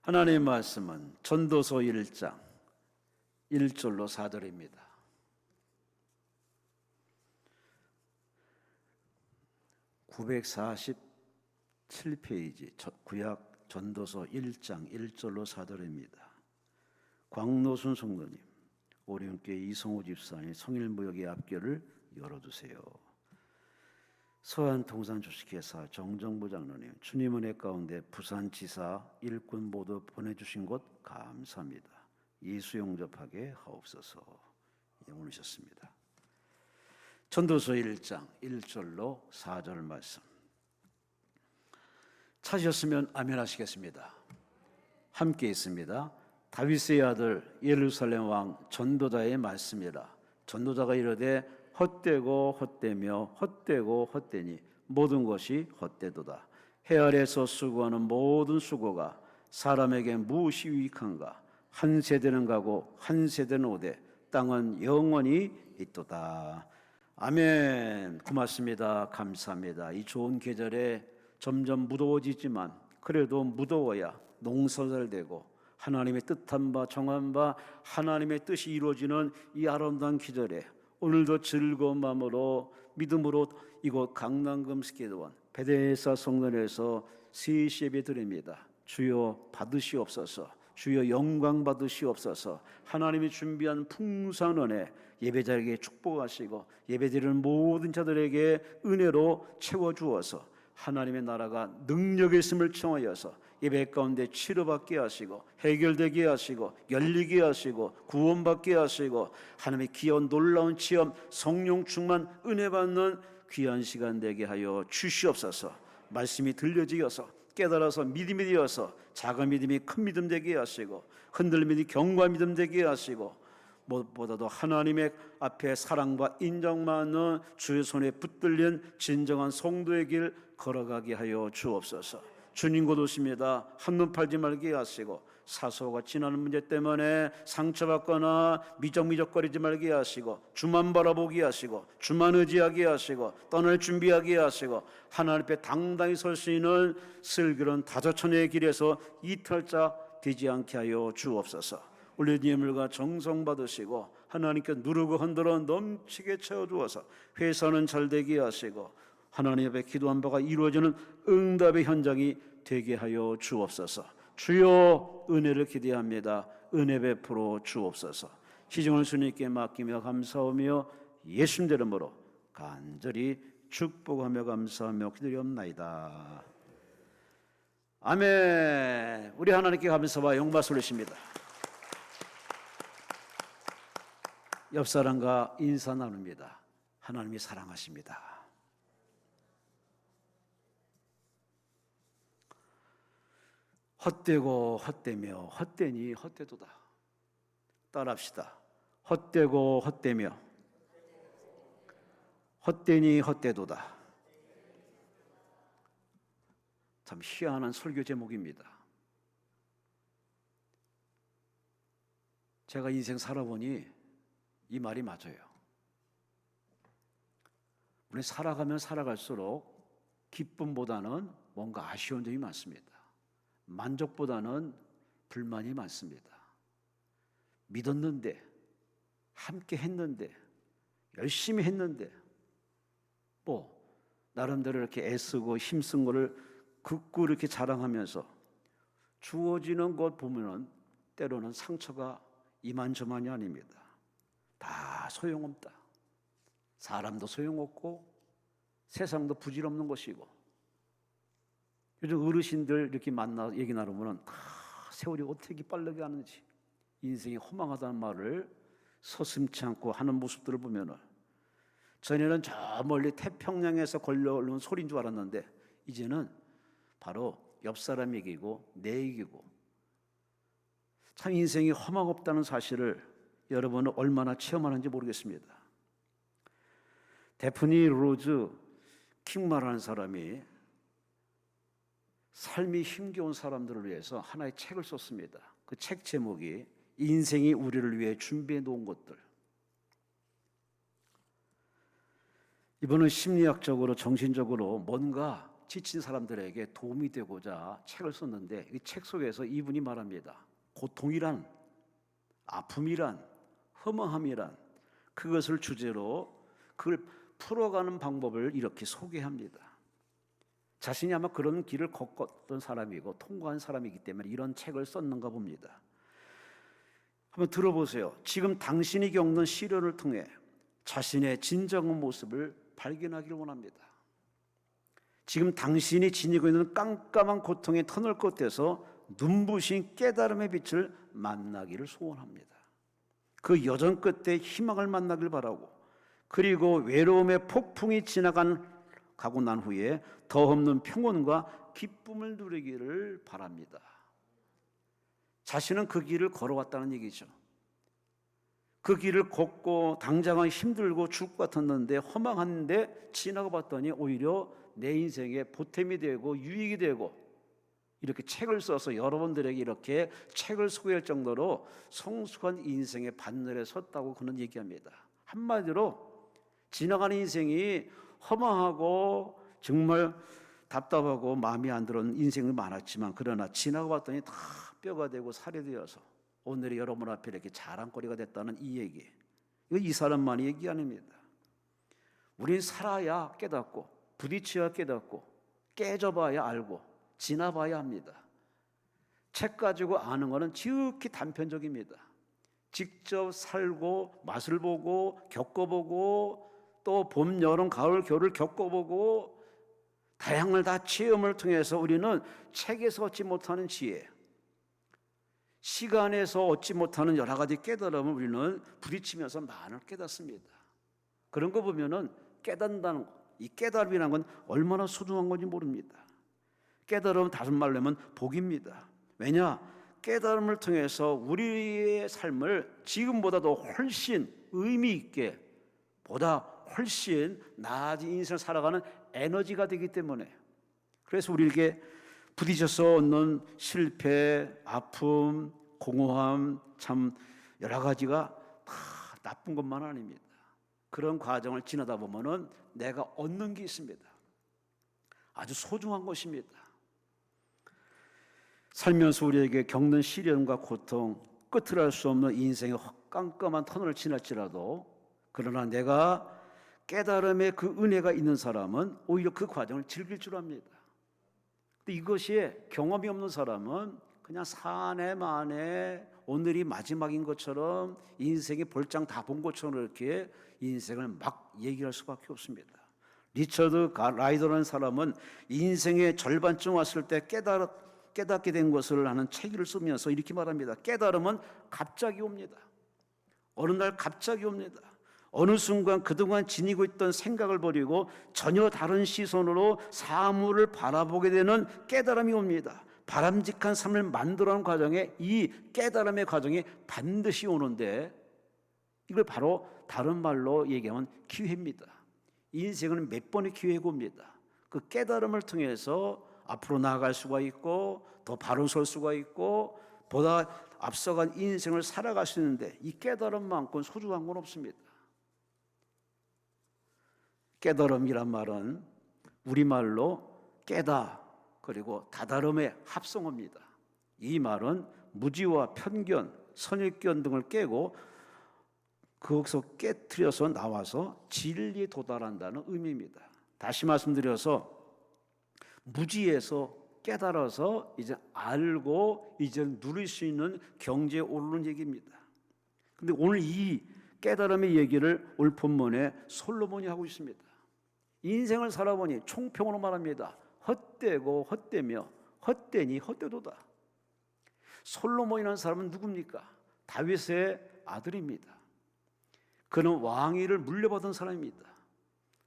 하나님의 말씀은 전도서 1장 1절로 4절입니다. (947페이지) 구약 전도서 1장 1절로 4절입니다. 광노순 성도님, 오륜교회 이성호 집사님 성일무역의 앞결을 열어주세요. 서한 통산 주식회사 정정부 장로님, 주님 은혜 가운데 부산지사 일꾼 모두 보내주신 것 감사합니다. 예수 영접하게 하옵소서. 올리셨습니다. 전도서 1장 1절로 4절 말씀 찾으셨으면 아멘 하시겠습니다. 함께 있습니다. 다윗의 아들 예루살렘 왕 전도자의 말씀이라. 전도자가 이르되 헛되고 헛되며 헛되고 헛되니 모든 것이 헛되도다. 해 아래에서 수고하는 모든 수고가 사람에게 무엇이 유익한가? 한 세대는 가고 한 세대는 오되 땅은 영원히 있도다. 아멘. 고맙습니다. 감사합니다. 이 좋은 계절에 점점 무더워지지만 그래도 무더워야 농사잘 되고 하나님의 뜻한 바 정한 바 하나님의 뜻이 이루어지는 이 아름다운 계절에 오늘도 즐거운 마음으로 믿음으로 이곳 강남금 스케드원 베데사 성전에서 3시 예배 드립니다. 주여 받으시옵소서. 주여 영광 받으시옵소서. 하나님이 준비한 풍성한 은혜 예배자에게 축복하시고 예배드리는 모든 자들에게 은혜로 채워주어서 하나님의 나라가 능력의 있음을 청하여서 예배 가운데 치료받게 하시고 해결되게 하시고 열리게 하시고 구원받게 하시고 하나님의 귀한 놀라운 체험 성령 충만 은혜 받는 귀한 시간 되게 하여 주시옵소서. 말씀이 들려지어서 깨달아서 믿음이 되어서 작은 믿음이 큰 믿음 되게 하시고 흔들림이 견고한 믿음 되게 하시고 무엇보다도 하나님의 앞에 사랑과 인정받는 주의 손에 붙들린 진정한 성도의 길 걸어가게 하여 주옵소서. 주님 곧 오십니다. 한눈 팔지 말게 하시고 사소가 지나는 문제 때문에 상처받거나 미적미적거리지 말게 하시고 주만 바라보게 하시고 주만 의지하게 하시고 떠날 준비하게 하시고 하나님 앞에 당당히 설 수 있는 슬기로운 다저천의 길에서 이탈자 되지 않게 하여 주옵소서. 우리 예물과 정성 받으시고 하나님께 누르고 흔들어 넘치게 채워주어서 회사는 잘되게 하시고 하나님 앞에 기도한 바가 이루어지는 응답의 현장이 되게 하여 주옵소서. 주여 은혜를 기대합니다. 은혜 베풀어 주옵소서. 시중을 주님께 맡기며 감사하며 예수님 이름으로 간절히 축복하며 감사하며 기도하옵나이다. 아멘. 우리 하나님께 감사와 영광 돌리십니다. 옆 사람과 인사 나눕니다. 하나님이 사랑하십니다. 헛되고 헛되며 헛되니 헛되도다. 따라합시다. 헛되고 헛되며 헛되니 헛되도다. 참 희한한 설교 제목입니다. 제가 인생 살아보니 이 말이 맞아요. 우리 살아가면 살아갈수록 기쁨보다는 뭔가 아쉬운 점이 많습니다. 만족보다는 불만이 많습니다. 믿었는데, 함께 했는데, 열심히 했는데, 나름대로 이렇게 애쓰고 힘쓴 거를 극구 이렇게 자랑하면서 주어지는 것 보면은 때로는 상처가 이만저만이 아닙니다. 다 소용없다. 사람도 소용없고 세상도 부질없는 것이고 요즘 어르신들 이렇게 만나 얘기 나누면 다 세월이 어떻게 빠르게 가는지 인생이 허망하다는 말을 서슴지 않고 하는 모습들을 보면은 전에는 저 멀리 태평양에서 걸려오는 소리인 줄 알았는데 이제는 바로 옆 사람 얘기고 내 얘기고 참 인생이 허망없다는 사실을 여러분은 얼마나 체험하는지 모르겠습니다. 데프니 로즈 킹마라는 사람이 삶이 힘겨운 사람들을 위해서 하나의 책을 썼습니다. 그 책 제목이 인생이 우리를 위해 준비해 놓은 것들. 이분은 심리학적으로 정신적으로 뭔가 지친 사람들에게 도움이 되고자 책을 썼는데 이 책 속에서 이분이 말합니다. 고통이란, 아픔이란, 허망함이란, 그것을 주제로 그걸 풀어가는 방법을 이렇게 소개합니다. 자신이 아마 그런 길을 걷던 사람이고 통과한 사람이기 때문에 이런 책을 썼는가 봅니다. 한번 들어보세요. 지금 당신이 겪는 시련을 통해 자신의 진정한 모습을 발견하기를 원합니다. 지금 당신이 지니고 있는 깜깜한 고통의 터널 끝에서 눈부신 깨달음의 빛을 만나기를 소원합니다. 그 여정 끝에 희망을 만나길 바라고, 그리고 외로움의 폭풍이 가고 난 후에 더 없는 평온과 기쁨을 누리기를 바랍니다. 자신은 그 길을 걸어왔다는 얘기죠. 그 길을 걷고 당장은 힘들고 죽을 것 같았는데 허망한데 지나가 봤더니 오히려 내 인생에 보탬이 되고 유익이 되고, 이렇게 책을 써서 여러분들에게 이렇게 책을 소개할 정도로 성숙한 인생의 반열에 섰다고 그는 얘기합니다. 한마디로 지나가는 인생이 허망하고 정말 답답하고 마음에 안 들어온 인생이 많았지만, 그러나 지나가 봤더니 다 뼈가 되고 살이 되어서 오늘의 여러분 앞에 이렇게 자랑거리가 됐다는 이 얘기, 이거 이 사람만이 얘기 아닙니다. 우린 살아야 깨닫고 부딪혀야 깨닫고 깨져봐야 알고 지나봐야 합니다. 책 가지고 아는 것은 지극히 단편적입니다. 직접 살고 맛을 보고 겪어보고 또 봄, 여름, 가을, 겨울을 겪어보고 다양한 다 체험을 통해서 우리는 책에서 얻지 못하는 지혜, 시간에서 얻지 못하는 여러 가지 깨달음을 우리는 부딪히면서 많이 깨닫습니다. 그런 거 보면은 깨닫는다는 거, 이 깨달음이라는 건 얼마나 소중한 건지 모릅니다. 깨달음은 다른 말로 하면 복입니다. 왜냐? 깨달음을 통해서 우리의 삶을 지금보다도 훨씬 의미 있게, 보다 훨씬 나아진 인생을 살아가는 에너지가 되기 때문에, 그래서 우리에게 부딪혀서 얻는 실패, 아픔, 공허함, 참 여러 가지가 다 나쁜 것만 아닙니다. 그런 과정을 지나다 보면은 내가 얻는 게 있습니다. 아주 소중한 것입니다. 살면서 우리에게 겪는 시련과 고통, 끝을 알 수 없는 인생의 깜깜한 터널을 지날지라도, 그러나 내가 깨달음의 그 은혜가 있는 사람은 오히려 그 과정을 즐길 줄 압니다. 근데 이것이 경험이 없는 사람은 그냥 사내 만에 오늘이 마지막인 것처럼, 인생의 볼장 다 본 것처럼 이렇게 인생을 막 얘기할 수밖에 없습니다. 리처드 라이더라는 사람은 인생의 절반쯤 왔을 때 깨닫게 된 것을 하는 책을 쓰면서 이렇게 말합니다. 깨달음은 갑자기 옵니다. 어느 날 갑자기 옵니다. 어느 순간 그동안 지니고 있던 생각을 버리고 전혀 다른 시선으로 사물을 바라보게 되는 깨달음이 옵니다. 바람직한 삶을 만들어가는 과정에 이 깨달음의 과정이 반드시 오는데, 이걸 바로 다른 말로 얘기하면 기회입니다. 인생은 몇 번의 기회가 옵니다. 그 깨달음을 통해서 앞으로 나아갈 수가 있고 더 바로 설 수가 있고 보다 앞서간 인생을 살아갈 수 있는데, 이 깨달음만큼 소중한 건 없습니다. 깨달음이란 말은 우리말로 깨다 그리고 다다름의 합성어입니다. 이 말은 무지와 편견, 선입견 등을 깨고 거기서 깨트려서 나와서 진리에 도달한다는 의미입니다. 다시 말씀드려서 무지에서 깨달아서 이제 알고 이제 누릴 수 있는 경지에 오르는 얘기입니다. 근데 오늘 이 깨달음의 얘기를 올 본문에 솔로몬이 하고 있습니다. 인생을 살아보니 총평으로 말합니다. 헛되고 헛되며 헛되니 헛되도다. 솔로몬이라는 사람은 누굽니까? 다윗의 아들입니다. 그는 왕위를 물려받은 사람입니다.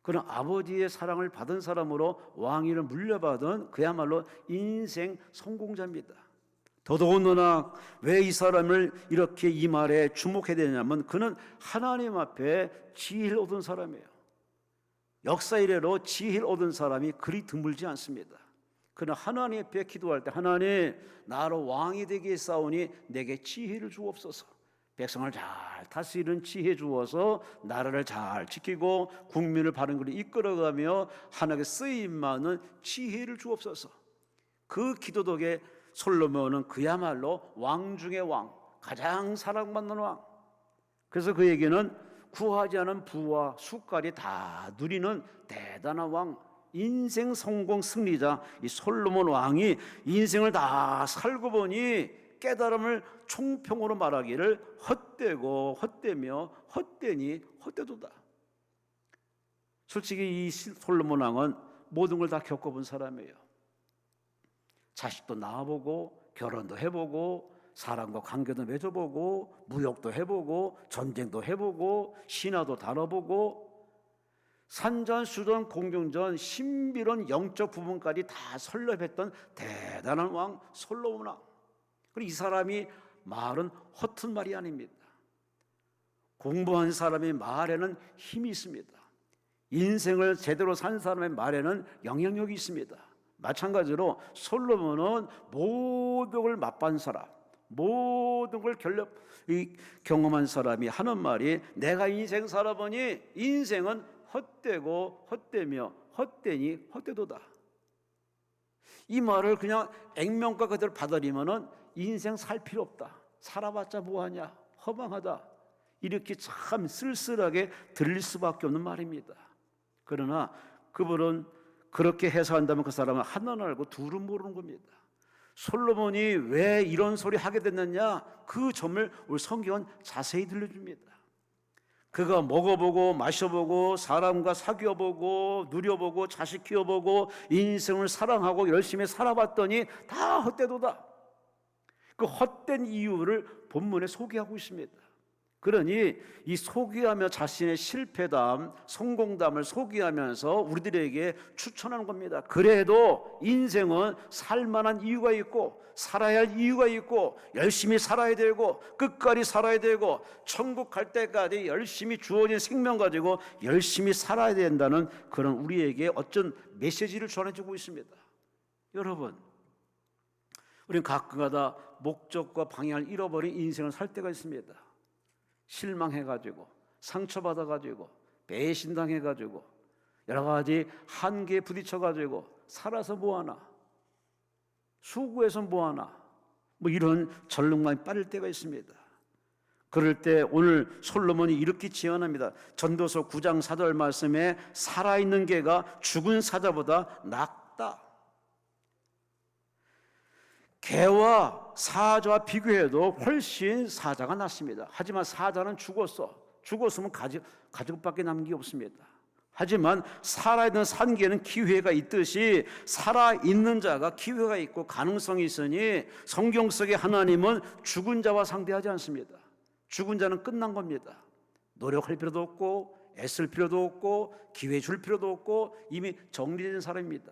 그는 아버지의 사랑을 받은 사람으로 왕위를 물려받은 그야말로 인생 성공자입니다. 더더군다나 왜 이 사람을 이렇게 이 말에 주목해야 되냐면, 그는 하나님 앞에 지혜를 얻은 사람이에요. 역사 이래로 지혜를 얻은 사람이 그리 드물지 않습니다. 그는 하나님 앞에 기도할 때, 하나님 나로 왕이 되게 싸우니 내게 지혜를 주옵소서, 백성을 잘 다스리는 지혜 주어서 나라를 잘 지키고 국민을 바른 길로 이끌어가며 하나님께 쓰임 많은 지혜를 주옵소서. 그 기도 덕에 솔로몬은 그야말로 왕 중의 왕, 가장 사랑받는 왕. 그래서 그에게는 구하지 않은 부와 숟갈이 다 누리는 대단한 왕, 인생 성공 승리자 이 솔로몬 왕이 인생을 다 살고 보니 깨달음을 총평으로 말하기를 헛되고 헛되며 헛되니 헛되도다. 솔직히 이 솔로몬 왕은 모든 걸 다 겪어본 사람이에요. 자식도 낳아보고 결혼도 해보고 사람과 관계도 맺어보고 무역도 해보고 전쟁도 해보고 신화도 다뤄보고 산전수전 공경전 신비로운 영적 부분까지 다 설렙했던 대단한 왕 솔로몬 왕. 그리고 이 사람이 말은 허튼 말이 아닙니다. 공부한 사람의 말에는 힘이 있습니다. 인생을 제대로 산 사람의 말에는 영향력이 있습니다. 마찬가지로 솔로몬은 모든 걸 맛본 사람, 모든 걸 경험한 사람이 하는 말이 내가 인생 살아보니 인생은 헛되고 헛되며 헛되니 헛되도다. 이 말을 그냥 액면가 그대로 받아들이면은 인생 살 필요 없다. 살아봤자 뭐하냐? 허망하다. 이렇게 참 쓸쓸하게 들릴 수밖에 없는 말입니다. 그러나 그분은 그렇게 해석한다면 그 사람은 하나는 알고 둘은 모르는 겁니다. 솔로몬이 왜 이런 소리 하게 됐느냐? 그 점을 우리 성경은 자세히 들려줍니다. 그가 먹어보고 마셔보고 사람과 사귀어보고 누려보고 자식 키워보고 인생을 사랑하고 열심히 살아봤더니 다 헛되도다. 그 헛된 이유를 본문에 소개하고 있습니다. 그러니 이 소개하며 자신의 실패담, 성공담을 소개하면서 우리들에게 추천하는 겁니다. 그래도 인생은 살만한 이유가 있고 살아야 할 이유가 있고 열심히 살아야 되고 끝까지 살아야 되고 천국 갈 때까지 열심히 주어진 생명 가지고 열심히 살아야 된다는 그런 우리에게 어쩐 메시지를 전해주고 있습니다. 여러분, 우리는 가끔가다 목적과 방향을 잃어버린 인생을 살 때가 있습니다. 실망해가지고 상처받아가지고 배신당해가지고 여러 가지 한계에 부딪혀가지고 살아서 뭐하나, 수고해서 뭐하나, 뭐 이런 절망감이 빠질 때가 있습니다. 그럴 때 오늘 솔로몬이 이렇게 제안합니다. 전도서 9장 4절 말씀에 살아있는 개가 죽은 사자보다 낫다. 개와 사자와 비교해도 훨씬 사자가 낫습니다. 하지만 사자는 죽었으면 가죽밖에 남은 게 없습니다. 하지만 살아있는 산개는 기회가 있듯이 살아있는 자가 기회가 있고 가능성이 있으니 성경 속의 하나님은 죽은 자와 상대하지 않습니다. 죽은 자는 끝난 겁니다. 노력할 필요도 없고 애쓸 필요도 없고 기회 줄 필요도 없고 이미 정리된 사람입니다.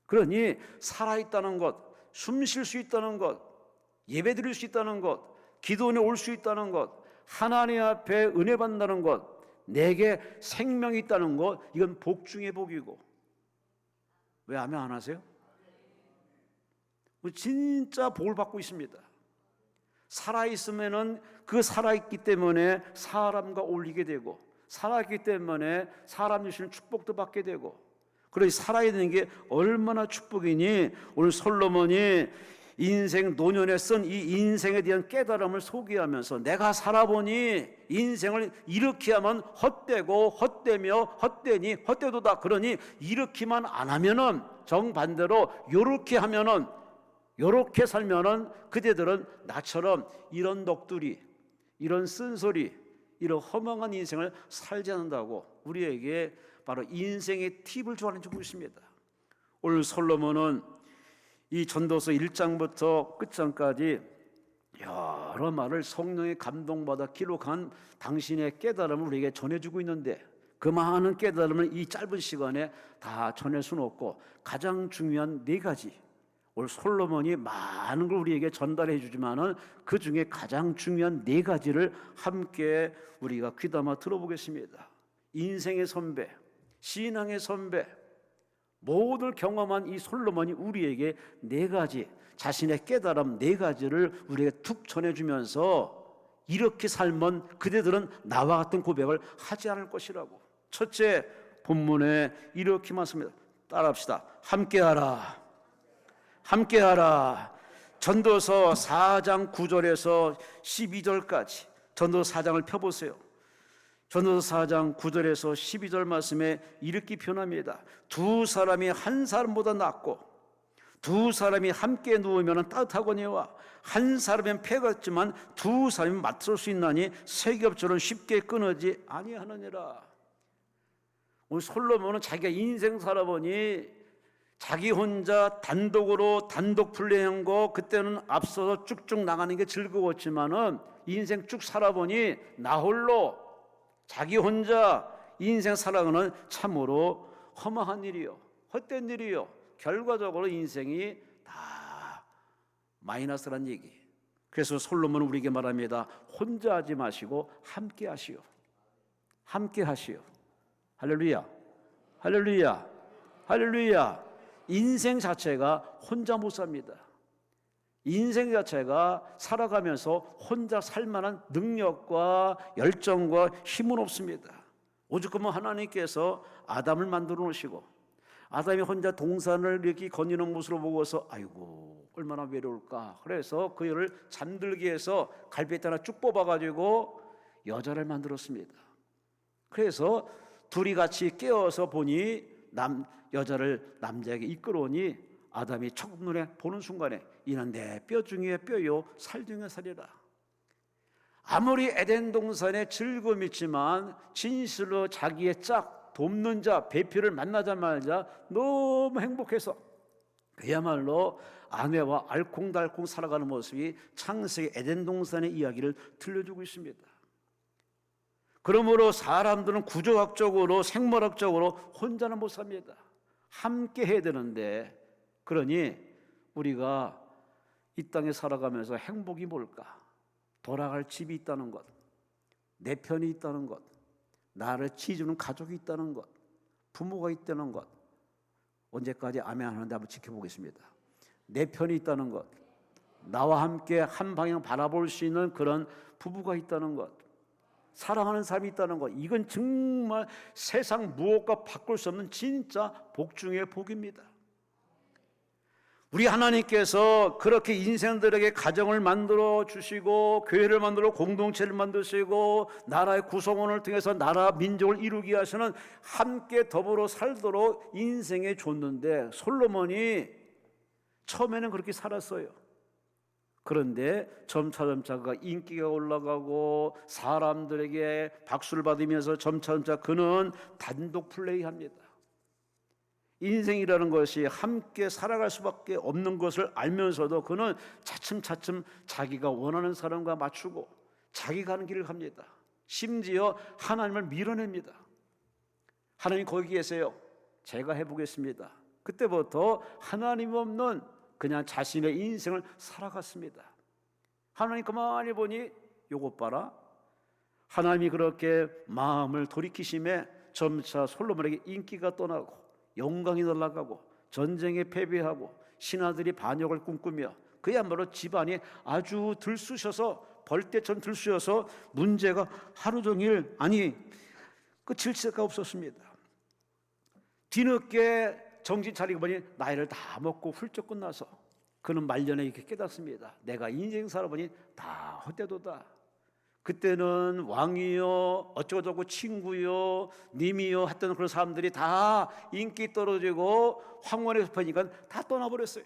그러니 살아있다는 것, 숨 쉴 수 있다는 것, 예배 드릴 수 있다는 것, 기도원에 올 수 있다는 것, 하나님 앞에 은혜 받는다는 것, 내게 생명이 있다는 것, 이건 복 중의 복이고. 왜 아멘 안 하세요? 진짜 복을 받고 있습니다. 살아있으면은 그 살아있기 때문에 사람과 어울리게 되고, 살아있기 때문에 사람 주시는 축복도 받게 되고, 그러니 살아있는 게 얼마나 축복이니 오늘 솔로몬이 인생 노년에 쓴 이 인생에 대한 깨달음을 소개하면서 내가 살아보니 인생을 이렇게 하면 헛되고 헛되며 헛되니 헛되도다. 그러니 이렇게만 안 하면은 정반대로 요렇게 하면은 요렇게 살면은 그대들은 나처럼 이런 넋두리, 이런 쓴소리, 이런 허망한 인생을 살지 않는다고 우리에게 바로 인생의 팁을 주고 있습니다. 오늘 솔로몬은 이 전도서 1장부터 끝장까지 여러 말을 성령의 감동받아 기록한 당신의 깨달음을 우리에게 전해주고 있는데 그 많은 깨달음을 이 짧은 시간에 다 전할 수는 없고 가장 중요한 네 가지, 오늘 솔로몬이 많은 걸 우리에게 전달해 주지만은 그 중에 가장 중요한 네 가지를 함께 우리가 귀담아 들어보겠습니다. 인생의 선배, 신앙의 선배, 모든 경험한 이 솔로몬이 우리에게 네 가지, 자신의 깨달음 네 가지를 우리에게 툭 전해주면서 이렇게 살면 그대들은 나와 같은 고백을 하지 않을 것이라고. 첫째, 본문에 이렇게 말씀합니다. 따라합시다. 함께하라. 함께하라. 전도서 4장 9절에서 12절까지 전도서 4장을 펴보세요. 전도서 4장 9절에서 12절 말씀에 이렇게 표현합니다. 두 사람이 한 사람보다 낫고 두 사람이 함께 누우면 따뜻하거니와 한 사람은 패가 있지만 두 사람이 맞설 수 있나니 세 겹처럼 쉽게 끊어지 아니하느니라. 오늘 솔로몬은 자기가 인생 살아보니 자기 혼자 단독으로 단독 플레이한 거 그때는 앞서서 쭉쭉 나가는 게 즐거웠지만은 인생 쭉 살아보니 나 홀로 자기 혼자 인생 살아가는 참으로 허망한 일이요, 헛된 일이요. 결과적으로 인생이 다 마이너스란 얘기. 그래서 솔로몬은 우리에게 말합니다. 혼자 하지 마시고 함께 하시오. 함께 하시오. 할렐루야. 할렐루야. 할렐루야. 인생 자체가 혼자 못 삽니다. 인생 자체가 살아가면서 혼자 살만한 능력과 열정과 힘은 없습니다. 오직 하나님께서 아담을 만들어 놓으시고 아담이 혼자 동산을 이렇게 거니는 모습을 보고서 아이고 얼마나 외로울까. 그래서 그를 잠들게 해서 갈빗대 하나 쭉 뽑아가지고 여자를 만들었습니다. 그래서 둘이 같이 깨어서 보니 여자를 남자에게 이끌어오니 아담이 첫눈에 보는 순간에 이는 내 뼈 중에 뼈요 살 중에 살이라. 아무리 에덴 동산에 즐거움이 있지만 진실로 자기의 짝 돕는 자 배필을 만나자마자 너무 행복해서 그야말로 아내와 알콩달콩 살아가는 모습이 창세기 에덴 동산의 이야기를 들려주고 있습니다. 그러므로 사람들은 구조학적으로 생물학적으로 혼자는 못 삽니다. 함께 해야 되는데, 그러니 우리가 이 땅에 살아가면서 행복이 뭘까? 돌아갈 집이 있다는 것, 내 편이 있다는 것, 나를 지켜주는 가족이 있다는 것, 부모가 있다는 것. 언제까지 아멘 안 하는데 한번 지켜보겠습니다. 내 편이 있다는 것, 나와 함께 한 방향 바라볼 수 있는 그런 부부가 있다는 것, 사랑하는 사람이 있다는 것. 이건 정말 세상 무엇과 바꿀 수 없는 진짜 복 중의 복입니다. 우리 하나님께서 그렇게 인생들에게 가정을 만들어 주시고 교회를 만들어 공동체를 만드시고 나라의 구성원을 통해서 나라 민족을 이루게 하시는 함께 더불어 살도록 인생에 줬는데 솔로몬이 처음에는 그렇게 살았어요. 그런데 점차 그가 인기가 올라가고 사람들에게 박수를 받으면서 점차 그는 단독 플레이합니다. 인생이라는 것이 함께 살아갈 수밖에 없는 것을 알면서도 그는 차츰 자기가 원하는 사람과 맞추고 자기 가는 길을 갑니다. 심지어 하나님을 밀어냅니다. 하나님 거기 계세요. 제가 해보겠습니다. 그때부터 하나님 없는 그냥 자신의 인생을 살아갔습니다. 하나님 가만히 보니 요것 봐라. 하나님이 그렇게 마음을 돌이키심에 점차 솔로몬에게 인기가 떠나고 영광이 날아가고 전쟁에 패배하고 신하들이 반역을 꿈꾸며 그야말로 집안이 아주 들쑤셔서 벌떼처럼 들쑤셔서 문제가 하루 종일 끝일 새가 없었습니다. 뒤늦게 정신 차리고 보니 나이를 다 먹고 훌쩍 끝나서 그는 말년에 이렇게 깨닫습니다. 내가 인생 살아보니 다 헛되도다. 그때는 왕이요 어쩌고저쩌고 친구요 님이요 했던 그런 사람들이 다 인기 떨어지고 황혼에 습하니까 다 떠나버렸어요.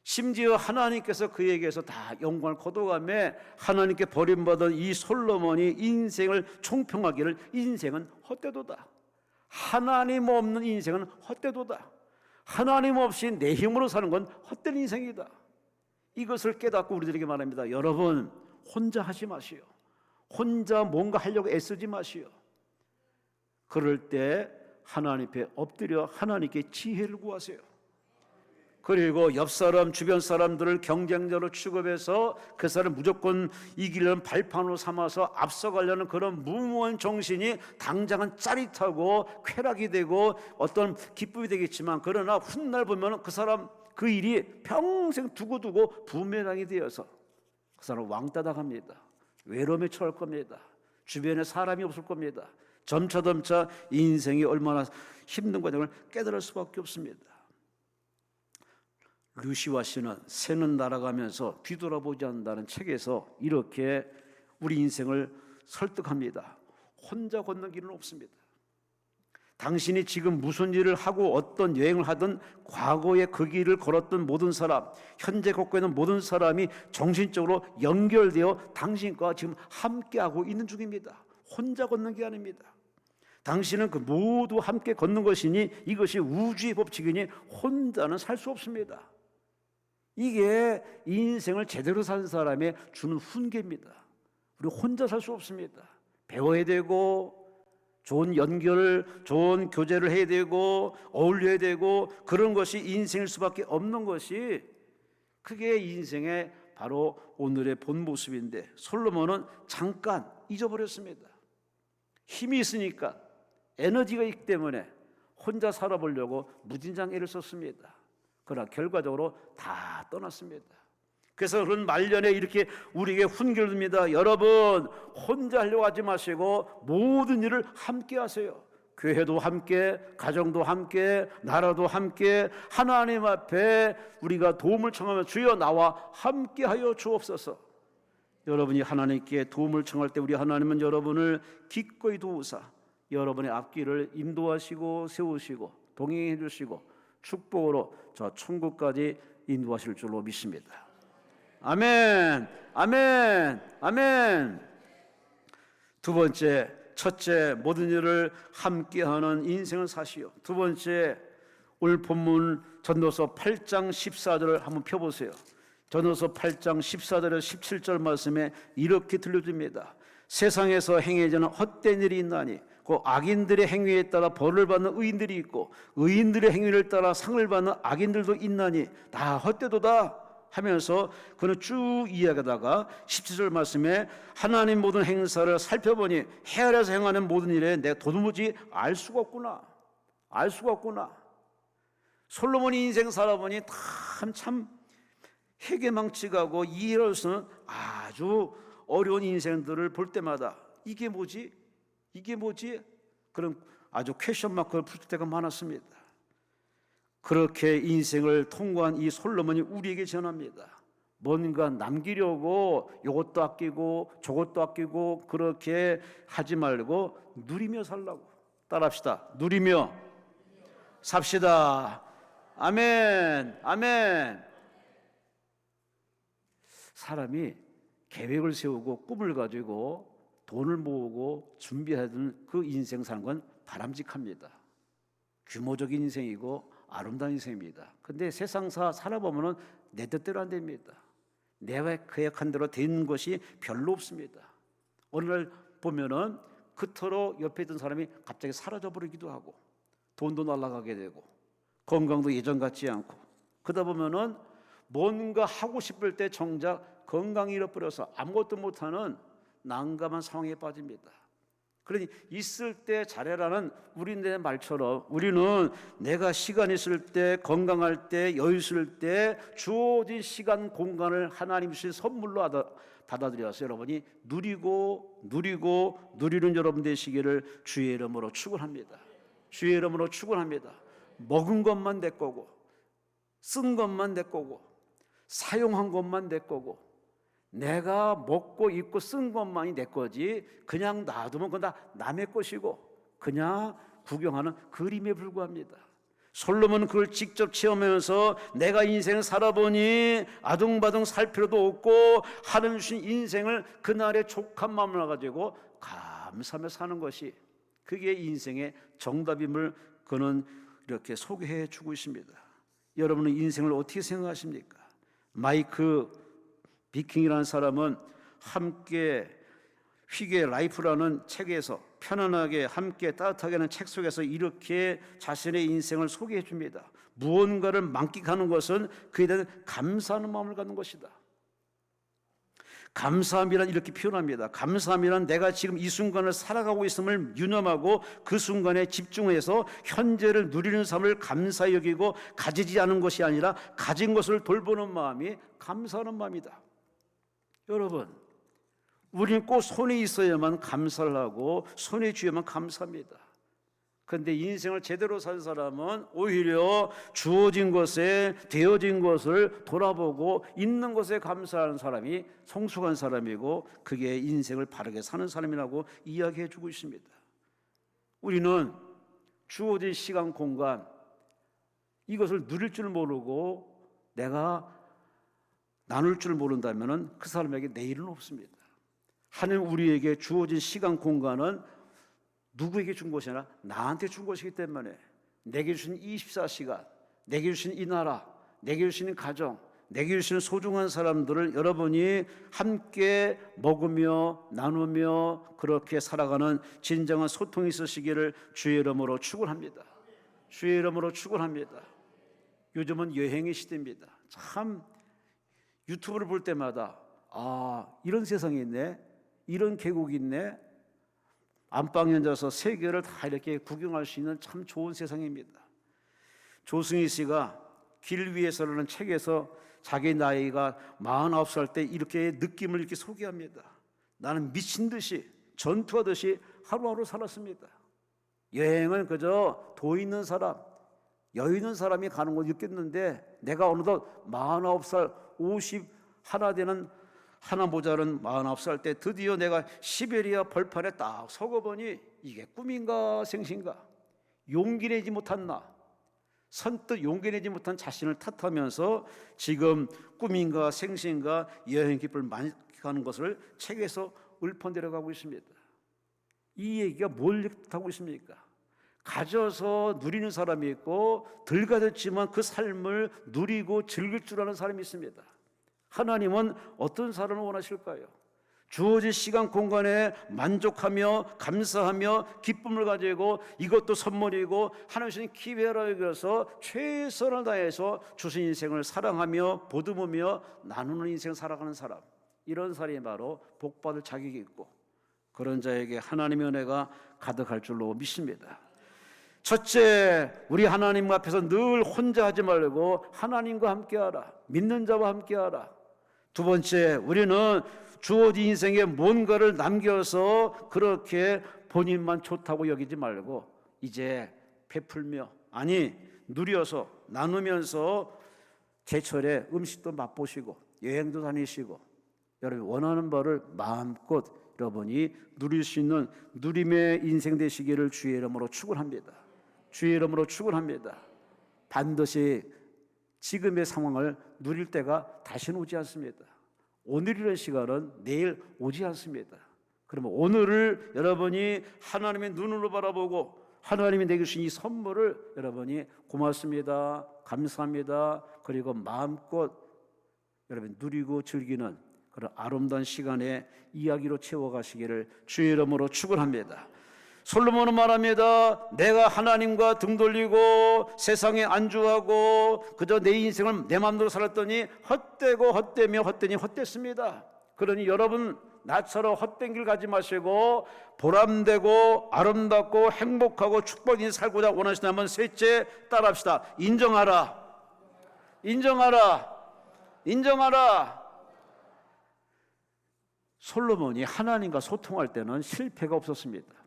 심지어 하나님께서 그에게서 다 영광을 거둬가며 하나님께 버림받은 이 솔로몬이 인생을 총평하기를 인생은 헛되도다. 하나님 없는 인생은 헛되도다. 하나님 없이 내 힘으로 사는 건 헛된 인생이다. 이것을 깨닫고 우리들에게 말합니다. 여러분 혼자 하지 마시오. 혼자 뭔가 하려고 애쓰지 마시오. 그럴 때 하나님 앞에 엎드려 하나님께 지혜를 구하세요. 그리고 옆 사람 주변 사람들을 경쟁자로 취급해서 그 사람 무조건 이기려는 발판으로 삼아서 앞서가려는 그런 무모한 정신이 당장은 짜릿하고 쾌락이 되고 어떤 기쁨이 되겠지만 그러나 훗날 보면 그 사람 그 일이 평생 두고두고 부메랑이 되어서 그 사람은 왕따 당합니다. 외로움에 처할 겁니다. 주변에 사람이 없을 겁니다. 점차 인생이 얼마나 힘든 것을 깨달을 수밖에 없습니다. 루시와 씨는 새는 날아가면서 뒤돌아보지 않는다는 책에서 이렇게 우리 인생을 설득합니다. 혼자 걷는 길은 없습니다. 당신이 지금 무슨 일을 하고 어떤 여행을 하든 과거에 그 길을 걸었던 모든 사람, 현재 걷고 있는 모든 사람이 정신적으로 연결되어 당신과 지금 함께하고 있는 중입니다. 혼자 걷는 게 아닙니다. 당신은 그 모두 함께 걷는 것이니 이것이 우주의 법칙이니 혼자는 살 수 없습니다. 이게 인생을 제대로 산 사람의 주는 훈계입니다. 우리 혼자 살 수 없습니다. 배워야 되고 좋은 연결, 좋은 교제를 해야 되고 어울려야 되고 그런 것이 인생일 수밖에 없는 것이 그게 인생의 바로 오늘의 본 모습인데 솔로몬은 잠깐 잊어버렸습니다. 힘이 있으니까 에너지가 있기 때문에 혼자 살아보려고 무진장 애를 썼습니다. 그러나 결과적으로 다 떠났습니다. 그래서 그런 말년에 이렇게 우리에게 훈계를 줍니다. 여러분 혼자 하려고 하지 마시고 모든 일을 함께 하세요. 교회도 함께, 가정도 함께, 나라도 함께 하나님 앞에 우리가 도움을 청하며 주여 나와 함께하여 주옵소서. 여러분이 하나님께 도움을 청할 때 우리 하나님은 여러분을 기꺼이 도우사 여러분의 앞길을 인도하시고 세우시고 동행해 주시고 축복으로 저 천국까지 인도하실 줄로 믿습니다. 아멘, 아멘, 아멘. 두 번째, 첫째, 모든 일을 함께하는 인생을 사시오. 두 번째, 오늘 본문 전도서 8장 14절을 한번 펴보세요. 전도서 8장 14절에서 17절 말씀에 이렇게 들려줍니다. 세상에서 행해지는 헛된 일이 있나니 그 악인들의 행위에 따라 벌을 받는 의인들이 있고 의인들의 행위를 따라 상을 받는 악인들도 있나니 다 헛되도다 하면서 그는 쭉 이야기하다가 17절 말씀에 하나님 모든 행사를 살펴보니 해 아래에서 행하는 모든 일에 내가 도무지 알 수가 없구나. 알 수가 없구나. 솔로몬이 인생 살아보니 참 해괴망측하고 이해할 수 없는 아주 어려운 인생들을 볼 때마다 이게 뭐지? 이게 뭐지? 그런 아주 퀘션 마크를 붙일 때가 많았습니다. 그렇게 인생을 통과한 이 솔로몬이 우리에게 전합니다. 뭔가 남기려고 이것도 아끼고 저것도 아끼고 그렇게 하지 말고 누리며 살라고. 따라합시다. 누리며 삽시다. 아멘, 아멘. 사람이 계획을 세우고 꿈을 가지고 돈을 모으고 준비하던 그 인생 사는 건 바람직합니다. 규모적인 인생이고 아름다운 인생입니다. 근데 세상사 살아보면 내 뜻대로 안 됩니다. 내가 계획한 대로 되는 것이 별로 없습니다. 어느 날 보면은 그토록 옆에 있던 사람이 갑자기 사라져 버리기도 하고 돈도 날아가게 되고 건강도 예전 같지 않고 그러다 보면은 뭔가 하고 싶을 때 정작 건강이 잃어버려서 아무것도 못하는 난감한 상황에 빠집니다. 그러니 있을 때 잘해라는 우리네 말처럼 우리는 내가 시간 있을 때 건강할 때 여유 있을 때 주어진 시간 공간을 하나님 주신 선물로 받아들여서 여러분이 누리는 여러분 되시기를 주의 이름으로 축원합니다. 주의 이름으로 축원합니다. 먹은 것만 내 거고 쓴 것만 내 거고 사용한 것만 내 거고 내가 먹고 입고 쓴 것만이 내 거지 그냥 놔두면 그건 다 남의 것이고 그냥 구경하는 그림에 불과합니다. 솔로몬은 그걸 직접 체험하면서 내가 인생을 살아보니 아둥바둥 살 필요도 없고 하나님 주신 인생을 그날의 족한 마음을 가지고 감사하며 사는 것이 그게 인생의 정답임을 그는 이렇게 소개해 주고 있습니다. 여러분은 인생을 어떻게 생각하십니까? 마이크 비킹이라는 사람은 함께 휘게 라이프라는 책에서 편안하게 함께 따뜻하게 하는 책 속에서 이렇게 자신의 인생을 소개해 줍니다. 무언가를 만끽하는 것은 그에 대한 감사하는 마음을 갖는 것이다. 감사함이란 이렇게 표현합니다. 감사함이란 내가 지금 이 순간을 살아가고 있음을 유념하고 그 순간에 집중해서 현재를 누리는 삶을 감사히 여기고 가지지 않은 것이 아니라 가진 것을 돌보는 마음이 감사하는 마음이다. 여러분, 우리는 꼭 손에 있어야만 감사를 하고 손에 쥐어야만 감사합니다. 그런데 인생을 제대로 산 사람은 오히려 주어진 것에 되어진 것을 돌아보고 있는 것에 감사하는 사람이 성숙한 사람이고 그게 인생을 바르게 사는 사람이라고 이야기해 주고 있습니다. 우리는 주어진 시간, 공간 이것을 누릴 줄 모르고 내가 나눌 줄 모른다면 그 사람에게 내일은 없습니다. 하나님 우리에게 주어진 시간, 공간은 누구에게 준 것이 아니라 나한테 준 것이기 때문에 내게 주신 24시간, 내게 주신 이 나라, 내게 주시는 가정, 내게 주시는 소중한 사람들을 여러분이 함께 먹으며 나누며 그렇게 살아가는 진정한 소통이 있으시기를 주의 이름으로 축원합니다. 주의 이름으로 축원합니다. 요즘은 여행의 시대입니다. 참 유튜브를 볼 때마다 이런 세상이 있네, 이런 계곡이 있네, 안방에 앉아서 세계를 다 이렇게 구경할 수 있는 참 좋은 세상입니다. 조승희 씨가 길 위에서라는 책에서 자기 나이가 49살 때 이렇게 느낌을 이렇게 소개합니다. 나는 미친 듯이 전투하듯이 하루하루 살았습니다. 여행은 그저 도 있는 사람, 여유 있는 사람이 가는 걸 느꼈는데 내가 어느덧 49살 51 되는 하나 모자른 49살 때 드디어 내가 시베리아 벌판에 딱 서고 보니 이게 꿈인가 생신가, 용기 내지 못한 나, 선뜻 용기 내지 못한 자신을 탓하면서 지금 꿈인가 생신가 여행 기쁨을 만끽하는 것을 책에서 읊어내려가고 있습니다. 이 얘기가 뭘 뜻하고 있습니까? 가져서 누리는 사람이 있고 덜 가졌지만 그 삶을 누리고 즐길 줄 아는 사람이 있습니다. 하나님은 어떤 사람을 원하실까요? 주어진 시간 공간에 만족하며 감사하며 기쁨을 가지고 이것도 선물이고 하나님 주신 기회라 여겨서 최선을 다해서 주신 인생을 사랑하며 보듬으며 나누는 인생을 살아가는 사람, 이런 사람이 바로 복받을 자격이 있고 그런 자에게 하나님의 은혜가 가득할 줄로 믿습니다. 첫째, 우리 하나님 앞에서 늘 혼자 하지 말고 하나님과 함께하라. 믿는 자와 함께하라. 두 번째, 우리는 주어진 인생에 뭔가를 남겨서 그렇게 본인만 좋다고 여기지 말고 이제 베풀며, 아니 누려서 나누면서 제철에 음식도 맛보시고 여행도 다니시고 여러분 원하는 바를 마음껏 여러분이 누릴 수 있는 누림의 인생 되시기를 주의 이름으로 축원합니다. 주의 이름으로 축원합니다. 반드시 지금의 상황을 누릴 때가 다시는 오지 않습니다. 오늘이라는 시간은 내일 오지 않습니다. 그러면 오늘을 여러분이 하나님의 눈으로 바라보고 하나님이 내게 주신 이 선물을 여러분이 고맙습니다, 감사합니다, 그리고 마음껏 여러분 누리고 즐기는 그런 아름다운 시간에 이야기로 채워가시기를 주의 이름으로 축원합니다. 솔로몬은 말합니다. 내가 하나님과 등 돌리고 세상에 안주하고 그저 내 인생을 내 마음대로 살았더니 헛되고 헛되며 헛되니 헛됐습니다. 그러니 여러분 나처럼 헛된 길 가지 마시고 보람되고 아름답고 행복하고 축복이 살고자 원하시다면 셋째 따라합시다. 인정하라. 인정하라. 인정하라. 솔로몬이 하나님과 소통할 때는 실패가 없었습니다.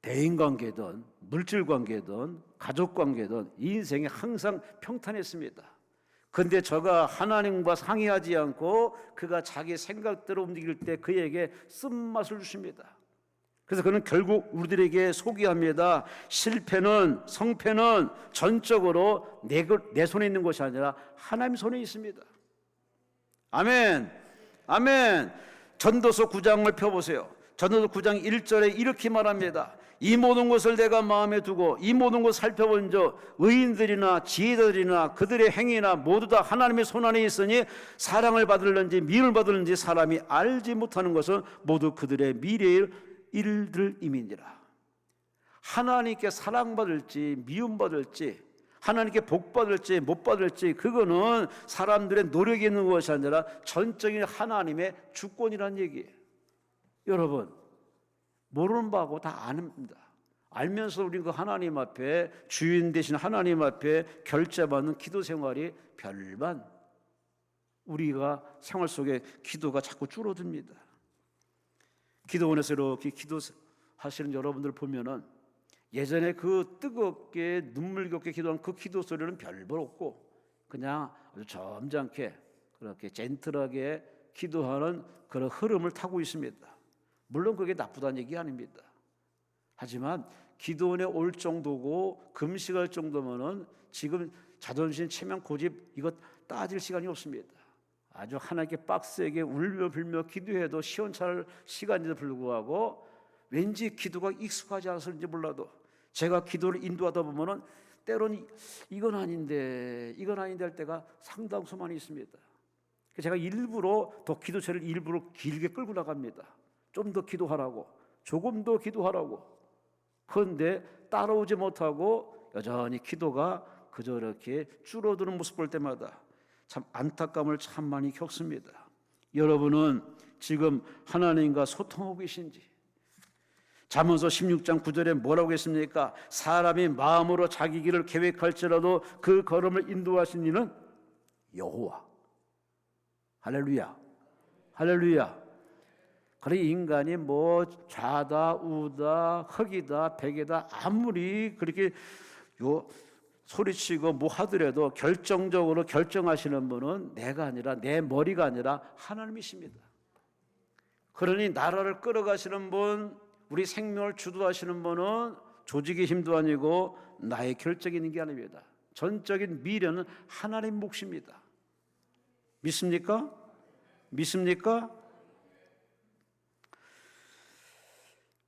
대인관계든 물질관계든 가족관계든 인생이 항상 평탄했습니다. 그런데 저가 하나님과 상의하지 않고 그가 자기 생각대로 움직일 때 그에게 쓴맛을 주십니다. 그래서 그는 결국 우리들에게 소개합니다. 실패는, 성패는 전적으로 내 손에 있는 것이 아니라 하나님 손에 있습니다. 아멘. 아멘. 전도서 9장을 펴보세요. 전도서 9장 1절에 이렇게 말합니다. 이 모든 것을 내가 마음에 두고 이 모든 것을 살펴본 적 의인들이나 지혜자들이나 그들의 행위나 모두 다 하나님의 손안에 있으니 사랑을 받을는지 미움을 받을는지 사람이 알지 못하는 것은 모두 그들의 미래의 일들임이니라. 하나님께 사랑받을지 미움받을지 하나님께 복받을지 못 받을지 그거는 사람들의 노력이 있는 것이 아니라 전적인 하나님의 주권이라는 얘기예요. 여러분 모르는 바하고 다 아닙니다. 알면서 우리는 그 하나님 앞에 주인 되신 하나님 앞에 결제받는 기도 생활이 별반 우리가 생활 속에 기도가 자꾸 줄어듭니다. 기도원에서 이렇게 기도하시는 여러분들 보면은 예전에 그 뜨겁게 눈물겹게 기도한 그 기도 소리는 별볼 없고 그냥 아주 점잖게 그렇게 젠틀하게 기도하는 그런 흐름을 타고 있습니다. 물론 그게 나쁘다는 얘기 아닙니다. 하지만 기도원에 올 정도고 금식할 정도면은 지금 자존심, 체면, 고집 이것 따질 시간이 없습니다. 아주 하나님께 빡세게 울며 불며 기도해도 시원찮을 시간인데도 불구하고 왠지 기도가 익숙하지 않았는지 몰라도 제가 기도를 인도하다 보면은 때로는 이건 아닌데 할 때가 상당수 많이 있습니다. 제가 일부러 더 기도체를 일부러 길게 끌고 나갑니다. 좀 더 기도하라고, 조금 더 기도하라고. 그런데 따라오지 못하고 여전히 기도가 그저 이렇게 줄어드는 모습 볼 때마다 참 안타까움을 참 많이 겪습니다. 여러분은 지금 하나님과 소통하고 계신지? 잠언서 16장 9절에 뭐라고 했습니까? 사람이 마음으로 자기 길을 계획할지라도 그 걸음을 인도하신 이는 여호와. 할렐루야, 할렐루야. 그래 인간이 뭐 좌다 우다 흑이다 백이다 아무리 그렇게 소리치고 뭐 하더라도 결정적으로 결정하시는 분은 내가 아니라 내 머리가 아니라 하나님이십니다. 그러니 나라를 끌어가시는 분, 우리 생명을 주도하시는 분은 조직의 힘도 아니고 나의 결정이 있는 게 아닙니다. 전적인 미래는 하나님 몫입니다. 믿습니까? 믿습니까?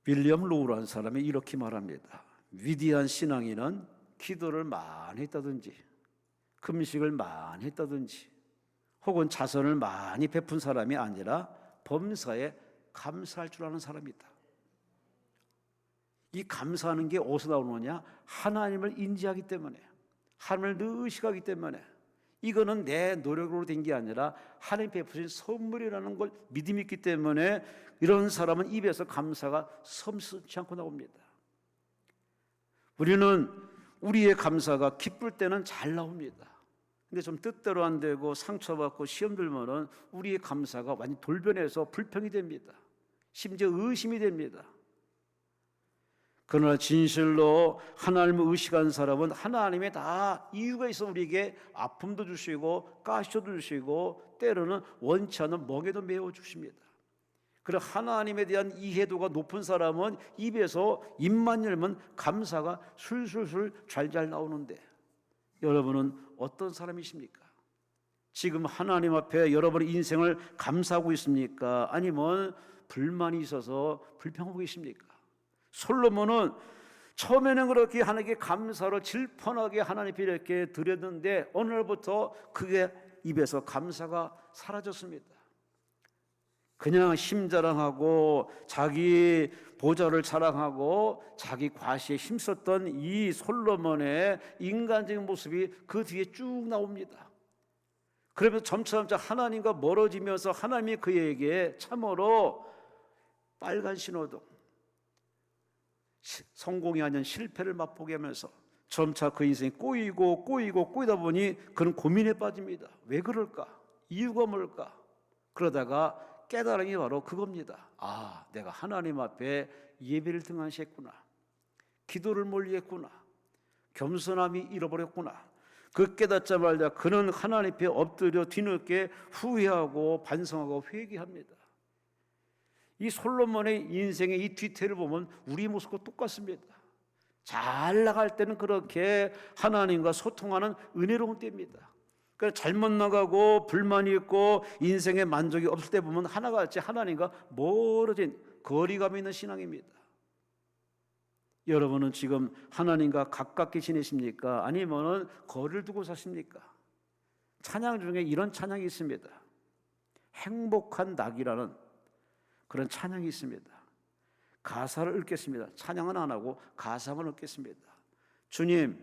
윌리엄 로우라는 사람이 이렇게 말합니다. 위대한 신앙인은 기도를 많이 했다든지 금식을 많이 했다든지 혹은 자선을 많이 베푼 사람이 아니라 범사에 감사할 줄 아는 사람이다. 이 감사하는 게 어디서 나오느냐? 하나님을 인지하기 때문에, 하나님을 늘 의식하기 때문에, 이거는 내 노력으로 된 게 아니라 하나님 베푸신 선물이라는 걸 믿음이 있기 때문에 이런 사람은 입에서 감사가 섬찟지 않고 나옵니다. 우리는 우리의 감사가 기쁠 때는 잘 나옵니다. 근데 좀 뜻대로 안 되고 상처받고 시험 들면은 우리의 감사가 완전히 돌변해서 불평이 됩니다. 심지어 의심이 됩니다. 그러나 진실로 하나님을 의식한 사람은 하나님의 다 이유가 있어 우리에게 아픔도 주시고 가시도 주시고 때로는 원치 않는 멍에도 메워 주십니다. 그리고 하나님에 대한 이해도가 높은 사람은 입에서 입만 열면 감사가 술술술 잘잘 나오는데 여러분은 어떤 사람이십니까? 지금 하나님 앞에 여러분의 인생을 감사하고 있습니까? 아니면 불만이 있어서 불평하고 계십니까? 솔로몬은 처음에는 그렇게 하나님께 감사로 질펀하게 하나님 앞에 이렇게 드렸는데 어느 날부터 그게 입에서 감사가 사라졌습니다. 그냥 힘자랑하고 자기 보좌를 자랑하고 자기 과시에 힘썼던 이 솔로몬의 인간적인 모습이 그 뒤에 쭉 나옵니다. 그러면서 점차 하나님과 멀어지면서 하나님이 그에게 참으로 빨간 신호등, 성공이 아닌 실패를 맛보게 하면서 점차 그 인생이 꼬이다 보니 그는 고민에 빠집니다. 왜 그럴까? 이유가 뭘까? 그러다가 깨달음이 바로 그겁니다. 아, 내가 하나님 앞에 예배를 등한시했구나. 기도를 멀리했구나. 겸손함이 잃어버렸구나. 그 깨닫자마자 그는 하나님 앞에 엎드려 뒤늦게 후회하고 반성하고 회개합니다. 이 솔로몬의 인생의 이 뒤태를 보면 우리 모습과 똑같습니다. 잘 나갈 때는 그렇게 하나님과 소통하는 은혜로운 때입니다. 그러니까 잘못 나가고 불만이 있고 인생에 만족이 없을 때 보면 하나같이 하나님과 멀어진 거리감이 있는 신앙입니다. 여러분은 지금 하나님과 가깝게 지내십니까? 아니면 거리를 두고 사십니까? 찬양 중에 이런 찬양이 있습니다. 행복한 낙이라는 그런 찬양이 있습니다. 가사를 읽겠습니다. 찬양은 안 하고 가사만 읽겠습니다. 주님,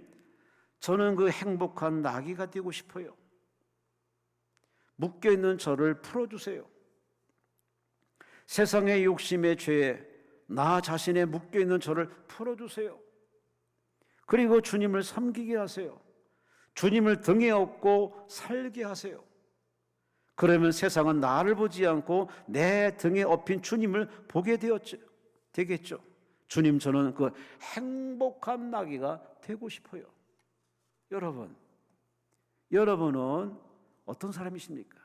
저는 그 행복한 나귀가 되고 싶어요. 묶여있는 저를 풀어주세요. 세상의 욕심의 죄에 나 자신에 묶여있는 저를 풀어주세요. 그리고 주님을 섬기게 하세요. 주님을 등에 업고 살게 하세요. 그러면 세상은 나를 보지 않고 내 등에 업힌 주님을 보게 되겠죠. 주님, 저는 그 행복한 나귀가 되고 싶어요. 여러분은 어떤 사람이십니까?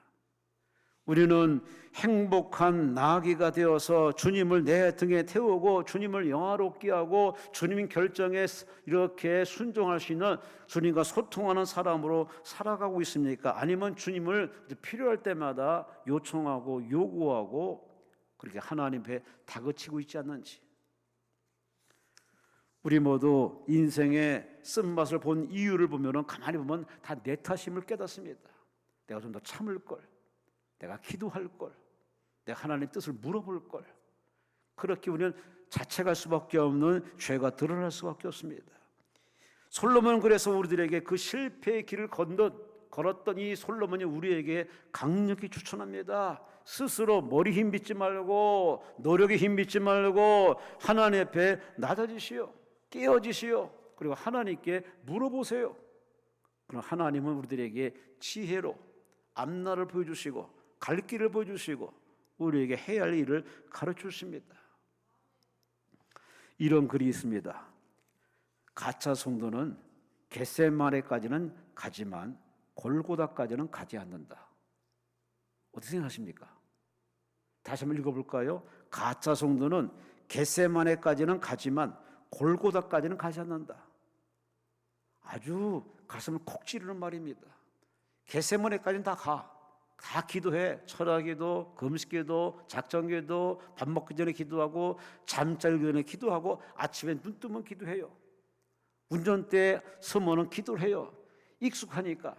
우리는 행복한 나귀가 되어서 주님을 내 등에 태우고 주님을 영화롭게 하고 주님 결정에 이렇게 순종할 수 있는, 주님과 소통하는 사람으로 살아가고 있습니까? 아니면 주님을 필요할 때마다 요청하고 요구하고 그렇게 하나님 앞에 다그치고 있지 않는지. 우리 모두 인생의 쓴맛을 본 이유를 보면 가만히 보면 다 내 탓임을 깨닫습니다. 내가 좀 더 참을 걸, 내가 기도할 걸, 내가 하나님의 뜻을 물어볼 걸. 그렇게 우리는 자책할 수밖에 없는 죄가 드러날 수밖에 없습니다. 솔로몬은 그래서 우리들에게 그 실패의 길을 걸었던 이 솔로몬이 우리에게 강력히 추천합니다. 스스로 머리 힘 빚지 말고 노력에 힘 빚지 말고 하나님 앞에 낮아지시오, 깨어지시오. 그리고 하나님께 물어보세요. 그럼 하나님은 우리들에게 지혜로 앞날을 보여주시고 갈 길을 보여주시고 우리에게 해야 할 일을 가르쳐 주십니다. 이런 글이 있습니다. 가짜 성도는 겟세마네까지는 가지만 골고다까지는 가지 않는다. 어떻게 생각하십니까? 다시 한번 읽어볼까요? 가짜 성도는 겟세마네까지는 가지만 골고다까지는 가지 않는다. 아주 가슴을 콕 찌르는 말입니다. 겟세마네까지는 다 기도해. 철학기도, 금식기도, 작정기도, 밥 먹기 전에 기도하고 잠자기 전에 기도하고 아침에 눈 뜨면 기도해요. 운전대에 서면은 기도를 해요. 익숙하니까.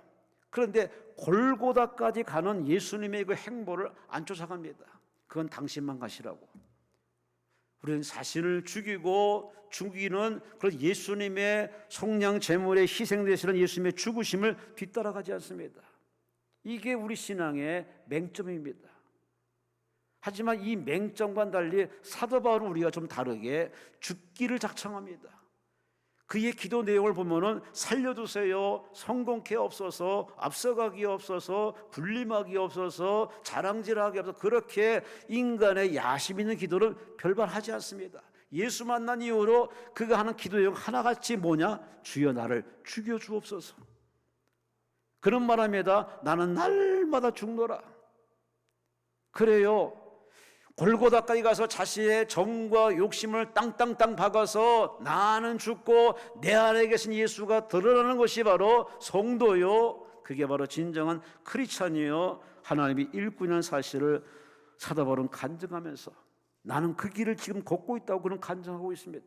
그런데 골고다까지 가는 예수님의 그 행보를 안 쫓아갑니다. 그건 당신만 가시라고. 우리는 자신을 죽이는 그런 예수님의 속량 제물에 희생되시는 예수님의 죽으심을 뒤따라가지 않습니다. 이게 우리 신앙의 맹점입니다. 하지만 이 맹점과는 달리 사도 바울은 우리가 좀 다르게 죽기를 작정합니다. 그의 기도 내용을 보면은 살려두세요, 성공케 없어서, 앞서가기 없어서, 군림하기 없어서, 자랑질하기 없어서, 그렇게 인간의 야심 있는 기도를 별반 하지 않습니다. 예수 만난 이후로 그가 하는 기도 내용 하나같이 뭐냐? 주여 나를 죽여주옵소서. 그런 말합니다. 나는 날마다 죽노라. 그래요. 골고다까지 가서 자신의 정과 욕심을 땅땅땅 박아서 나는 죽고 내 안에 계신 예수가 드러나는 것이 바로 성도요, 그게 바로 진정한 크리스찬이요, 하나님이 일꾼이라는 사실을 사도 바울은 간증하면서 나는 그 길을 지금 걷고 있다고 그는 간증하고 있습니다.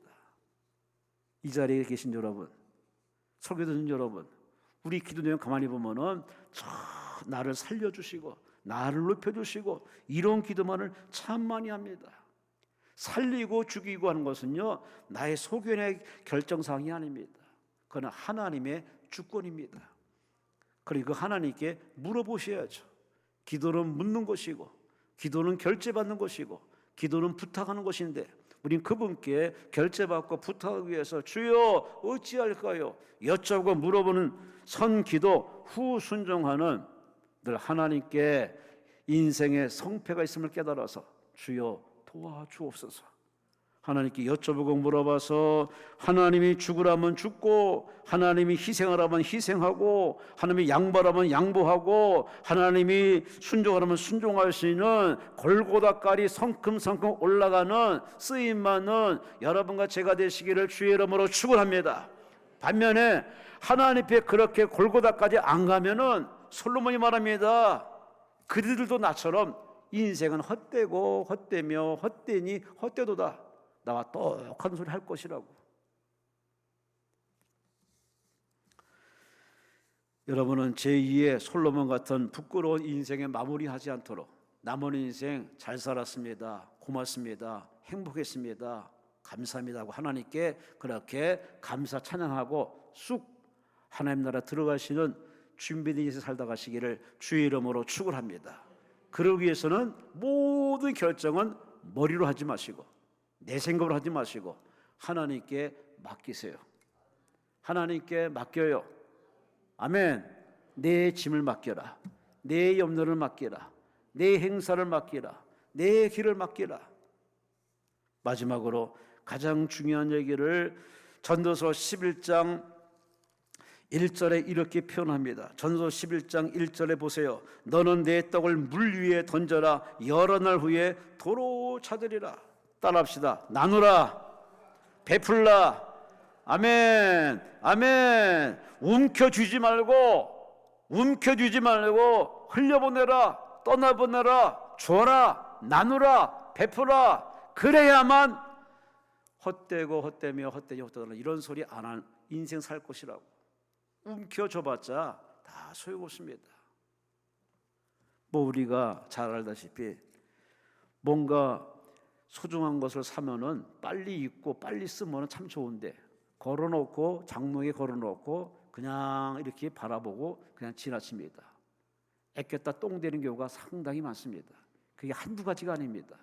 이 자리에 계신 여러분, 설교 듣는 여러분, 우리 기도 내용 가만히 보면은 나를 살려주시고 나를 높여주시고 이런 기도만을 참 많이 합니다. 살리고 죽이고 하는 것은요, 나의 소견의 결정사항이 아닙니다. 그건 하나님의 주권입니다. 그리고 하나님께 물어보셔야죠. 기도는 묻는 것이고 기도는 결제받는 것이고 기도는 부탁하는 것인데 우린 그분께 결제받고 부탁하기 위해서 주여 어찌할까요? 여쭤보고 물어보는 선기도 후 순종하는 늘 하나님께 인생의 성패가 있음을 깨달아서 주여 도와주옵소서. 하나님께 여쭤보고 물어봐서 하나님이 죽으라면 죽고 하나님이 희생하라면 희생하고 하나님이 양보하라면 양보하고 하나님이 순종하라면 순종할 수 있는 골고다까지 성큼성큼 올라가는 쓰임받는 여러분과 제가 되시기를 주의 이름으로 축원합니다. 반면에 하나님 앞에 그렇게 골고다까지 안 가면은 솔로몬이 말합니다. 그들도 나처럼 인생은 헛되고 헛되며 헛되니 헛되도다. 나와 똑같은 소리 할 것이라고. 여러분은 제2의 솔로몬 같은 부끄러운 인생에 마무리하지 않도록 남은 인생 잘 살았습니다, 고맙습니다, 행복했습니다, 감사합니다 하고 하나님께 그렇게 감사 찬양하고 쑥 하나님 나라 들어가시는 준비된 인생 살다 가시기를 주의 이름으로 축원합니다. 그러기 위해서는 모든 결정은 머리로 하지 마시고 내 생각으로 하지 마시고 하나님께 맡기세요. 하나님께 맡겨요. 아멘. 내 짐을 맡겨라. 내 염려를 맡기라. 내 행사를 맡기라. 내 길을 맡기라. 마지막으로 가장 중요한 얘기를 전도서 11장 1절에 이렇게 표현합니다. 전도서 11장 1절에 보세요. 너는 내 떡을 물 위에 던져라. 여러 날 후에 도로 차들이라. 따라합시다. 나누라. 베풀라. 아멘. 아멘. 움켜쥐지 말고 흘려보내라. 떠나보내라. 줘라. 나누라. 베풀라. 그래야만 헛되고 헛되며 헛되지 헛되다 이런 소리 안 한 인생 살 것이라고. 움켜줘봤자 다 소용없습니다. 뭐 우리가 잘 알다시피 뭔가 소중한 것을 사면은 빨리 입고 빨리 쓰면은 참 좋은데 걸어놓고 장롱에 걸어놓고 그냥 이렇게 바라보고 그냥 지나칩니다. 아꼈다 똥 되는 경우가 상당히 많습니다. 그게 한두 가지가 아닙니다.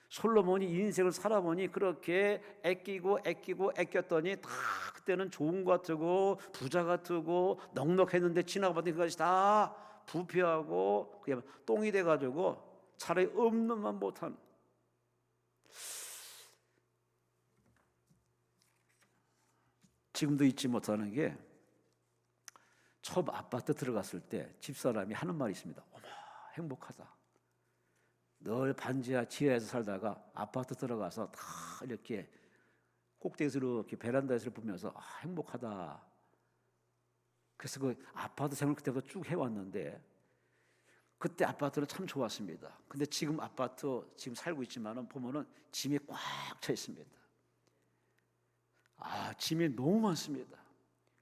솔로몬이 인생을 살아보니 그렇게 아꼈더니 다 그때는 좋은 것 같고 부자 같고 넉넉했는데 지나가봤더니 그것이 다 부패하고 그냥 똥이 돼가지고 차라리 없는 만 못한. 지금도 잊지 못하는 게 처음 아파트 들어갔을 때 집사람이 하는 말이 있습니다. 어머, 행복하다. 늘 반지하 지하에서 살다가 아파트 들어가서 다 이렇게 꼭대기에서 이렇게 베란다에서 보면서 행복하다. 그래서 그 아파트 생활을 그때부터 쭉 해왔는데 그때 아파트는 참 좋았습니다. 근데 지금 아파트 지금 살고 있지만은 보면은 짐이 꽉 차 있습니다. 짐이 너무 많습니다.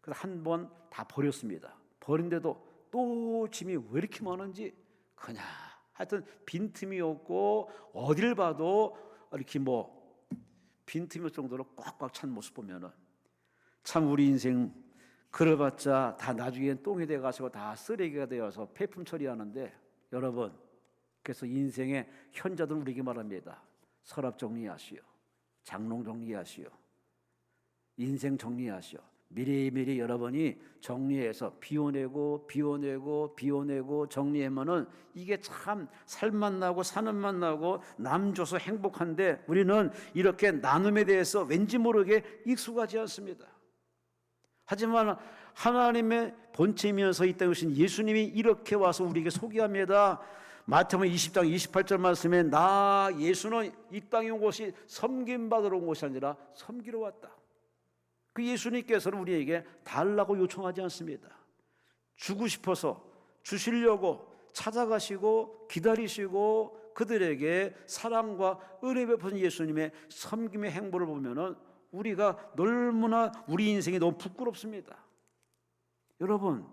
그래서 한 번 다 버렸습니다. 버린데도 또 짐이 왜 이렇게 많은지 그냥 하여튼 빈틈이 없고 어딜 봐도 이렇게 뭐 빈틈이 없을 정도로 꽉꽉 찬 모습 보면은 참 우리 인생 그래봤자 다 나중엔 똥이 돼가지고 다 쓰레기가 되어서 폐품 처리하는데 여러분 그래서 인생의 현자들은 우리에게 말합니다. 서랍 정리하시오. 장롱 정리하시오. 인생 정리하시오. 미리미리 여러분이 정리해서 비워내고 정리하면은 이게 참 살만 나고 사는 맛 나고 남 줘서 행복한데 우리는 이렇게 나눔에 대해서 왠지 모르게 익숙하지 않습니다. 하지만 하나님의 본체이면서 이 땅에 오신 예수님이 이렇게 와서 우리에게 소개합니다. 마태복음 20장 28절 말씀에 나 예수는 이 땅에 온 것이 섬김받으러 온 것이 아니라 섬기러 왔다. 그 예수님께서는 우리에게 달라고 요청하지 않습니다. 주고 싶어서 주시려고 찾아가시고 기다리시고 그들에게 사랑과 은혜 베푸신 예수님의 섬김의 행보를 보면은 우리가 너무나 우리 인생이 너무 부끄럽습니다. 여러분,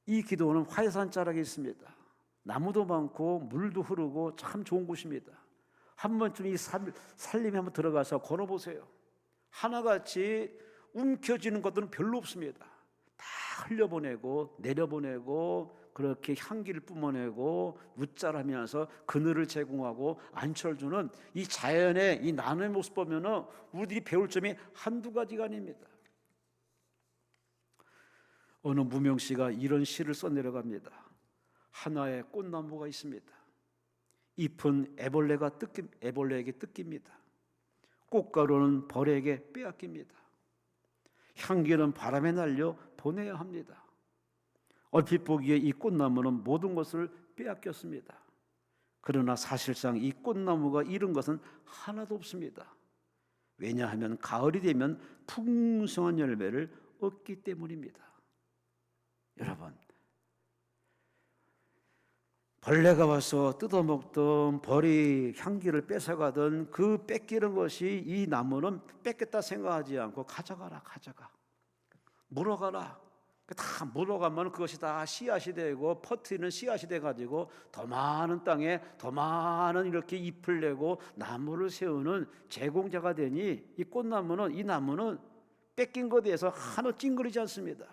이 기도는 화해산 자락에 있습니다. 나무도 많고 물도 흐르고 참 좋은 곳입니다. 한 번쯤 이 살림에 한번 들어가서 걸어보세요. 하나같이 움켜쥐는 것들은 별로 없습니다. 다 흘려보내고 내려보내고 그렇게 향기를 뿜어내고 웃자라면서 그늘을 제공하고 안철주는 이 자연의 이 나눔의 모습 보면은 우리들이 배울 점이 한두 가지가 아닙니다. 어느 무명 씨가 이런 시를 써내려갑니다. 하나의 꽃나무가 있습니다. 잎은 애벌레에게 뜯깁니다. 꽃가루는 벌에게 빼앗깁니다. 향기는 바람에 날려 보내야 합니다. 얼핏 보기에 이 꽃나무는 모든 것을 빼앗겼습니다. 그러나 사실상 이 꽃나무가 잃은 것은 하나도 없습니다. 왜냐하면 가을이 되면 풍성한 열매를 얻기 때문입니다. 여러분, 벌레가 와서 뜯어먹던 벌이 향기를 뺏어가던 그 뺏기는 것이 이 나무는 뺏겠다 생각하지 않고 가져가 물어가라. 다 물어가면 그것이 다 씨앗이 되고 퍼트리는 씨앗이 돼가지고 더 많은 땅에 더 많은 이렇게 잎을 내고 나무를 세우는 제공자가 되니 이 나무는 뺏긴 것에 대해서 하나 찡그리지 않습니다.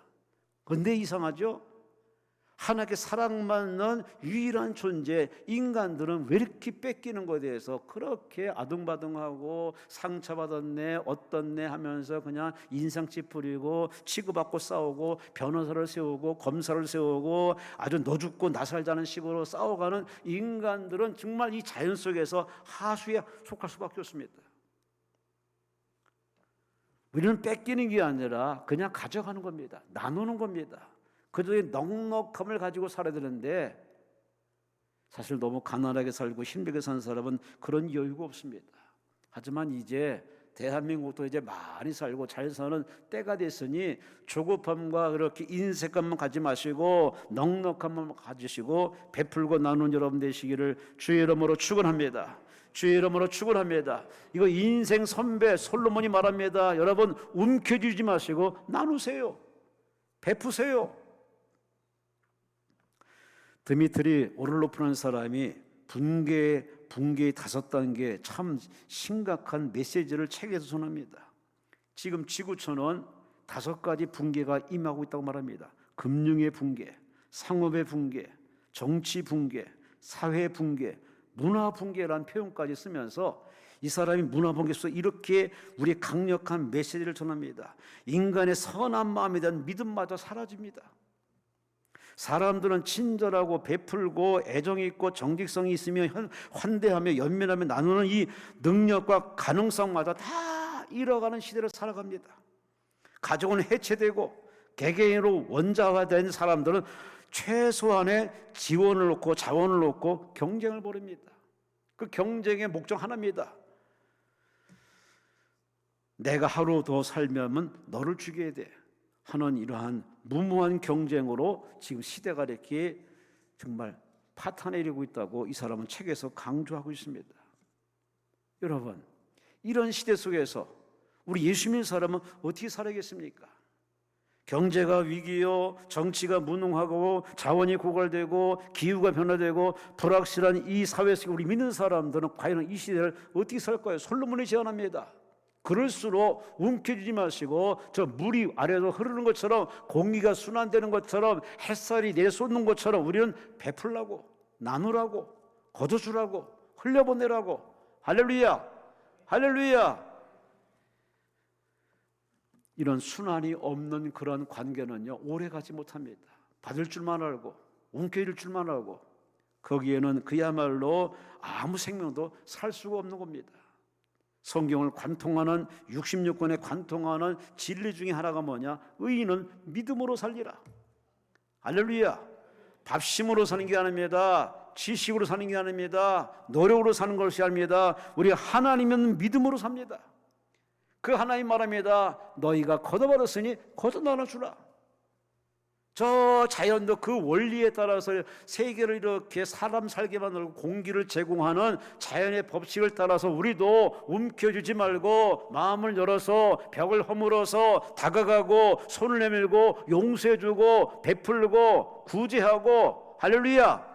근데 이상하죠? 하나님께 사랑받는 유일한 존재 인간들은 왜 이렇게 뺏기는 것에 대해서 그렇게 아둥바둥하고 상처받았네 어떻네 하면서 그냥 인상 찌푸리고 치고받고 싸우고 변호사를 세우고 검사를 세우고 아주 너 죽고 나 살자는 식으로 싸워가는 인간들은 정말 이 자연 속에서 하수에 속할 수밖에 없습니다. 우리는 뺏기는 게 아니라 그냥 가져가는 겁니다. 나누는 겁니다. 그들의 넉넉함을 가지고 살아야 되는데 사실 너무 가난하게 살고 힘들게 사는 사람은 그런 여유가 없습니다. 하지만 이제 대한민국도 이제 많이 살고 잘 사는 때가 됐으니 조급함과 그렇게 인색감만 가지 마시고 넉넉함만 가지시고 베풀고 나누는 여러분 되시기를 주의 이름으로 축원합니다. 주의 이름으로 축원합니다. 이거 인생 선배 솔로몬이 말합니다. 여러분 움켜쥐지 마시고 나누세요. 베푸세요. 드미트리 오를로프라는 사람이 붕괴의 5단계 참 심각한 메시지를 책에서 전합니다. 지금 지구촌은 5가지 붕괴가 임하고 있다고 말합니다. 금융의 붕괴, 상업의 붕괴, 정치 붕괴, 사회 붕괴, 문화 붕괴라는 표현까지 쓰면서 이 사람이 문화 붕괴 속에서 이렇게 우리 강력한 메시지를 전합니다. 인간의 선한 마음에 대한 믿음마저 사라집니다. 사람들은 친절하고 베풀고 애정이 있고 정직성이 있으며 환대하며 연민하며 나누는 이 능력과 가능성마저 다 잃어가는 시대를 살아갑니다. 가족은 해체되고 개개인으로 원자화된 사람들은 최소한의 지원을 놓고 자원을 놓고 경쟁을 벌입니다. 그 경쟁의 목적 하나입니다. 내가 하루 더 살면 너를 죽여야 돼 하는 이러한 무모한 경쟁으로 지금 시대가 이렇게 정말 파탄내리고 있다고 이 사람은 책에서 강조하고 있습니다. 여러분, 이런 시대 속에서 우리 예수 믿는 사람은 어떻게 살아야겠습니까? 경제가 위기요, 정치가 무능하고 자원이 고갈되고 기후가 변화되고 불확실한 이 사회 속에 우리 믿는 사람들은 과연 이 시대를 어떻게 살까요? 솔로몬이 제안합니다. 그럴수록 움켜쥐지 마시고 저 물이 아래로 흐르는 것처럼 공기가 순환되는 것처럼 햇살이 내쏟는 것처럼 우리는 베풀라고 나누라고 거둬주라고 흘려보내라고. 할렐루야, 할렐루야. 이런 순환이 없는 그런 관계는요 오래가지 못합니다. 받을 줄만 알고 움켜쥘 줄만 알고 거기에는 그야말로 아무 생명도 살 수가 없는 겁니다. 성경을 관통하는 66권에 관통하는 진리 중에 하나가 뭐냐? 의인은 믿음으로 살리라. 할렐루야. 밥심으로 사는 게 아닙니다. 지식으로 사는 게 아닙니다. 노력으로 사는 것이 아닙니다. 우리 하나님은 믿음으로 삽니다. 그 하나님 말합니다. 너희가 걷어버렸으니 걷어 나눠주라. 저 자연도 그 원리에 따라서 세계를 이렇게 사람 살게 만들고 공기를 제공하는 자연의 법칙을 따라서 우리도 움켜쥐지 말고 마음을 열어서 벽을 허물어서 다가가고 손을 내밀고 용서해주고 베풀고 구제하고 할렐루야,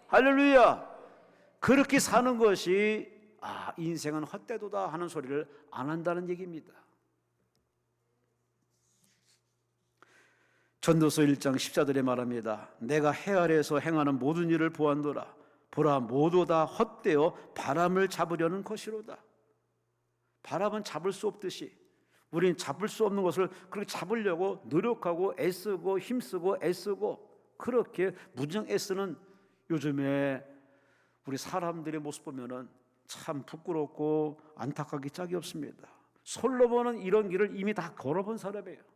할렐루야. 그렇게 사는 것이 인생은 헛되도다 하는 소리를 안 한다는 얘기입니다. 전도서 1장 14절에 말합니다. 내가 해 아래에서 행하는 모든 일을 보았노라. 보라, 모두 다 헛되어 바람을 잡으려는 것이로다. 바람은 잡을 수 없듯이 우리는 잡을 수 없는 것을 그렇게 잡으려고 노력하고 애쓰고 힘쓰고 애쓰고 그렇게 무정 애쓰는 요즘에 우리 사람들의 모습 보면은 참 부끄럽고 안타깝기 짝이 없습니다. 솔로몬은 이런 길을 이미 다 걸어본 사람이에요.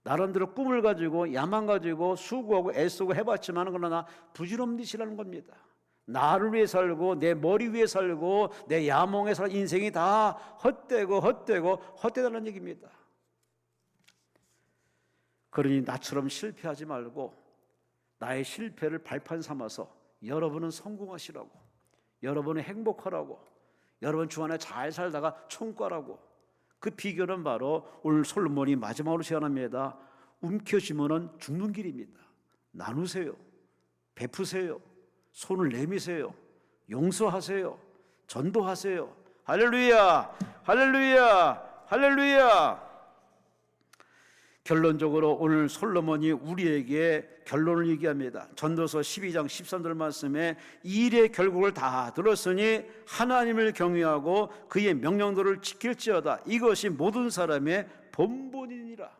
나름대로 꿈을 가지고 야망 가지고 수고하고 애쓰고 해봤지만 그러나 부질없는 겁니다. 나를 위해 살고 내 머리 위에 살고 내 야망에 살 인생이 다 헛되다는 얘기입니다. 그러니 나처럼 실패하지 말고 나의 실패를 발판 삼아서 여러분은 성공하시라고, 여러분은 행복하라고, 여러분 주 안에 잘 살다가 총괄하고. 그 비결은 바로 오늘 솔로몬이 마지막으로 제안합니다. 움켜쥐면은 죽는 길입니다. 나누세요, 베푸세요, 손을 내미세요, 용서하세요, 전도하세요. 할렐루야, 할렐루야, 할렐루야. 결론적으로 오늘 솔로몬이 우리에게 결론을 얘기합니다. 전도서 12장 13절 말씀에 이 일의 결국을 다 들었으니 하나님을 경외하고 그의 명령들을 지킬지어다. 이것이 모든 사람의 본분이니라.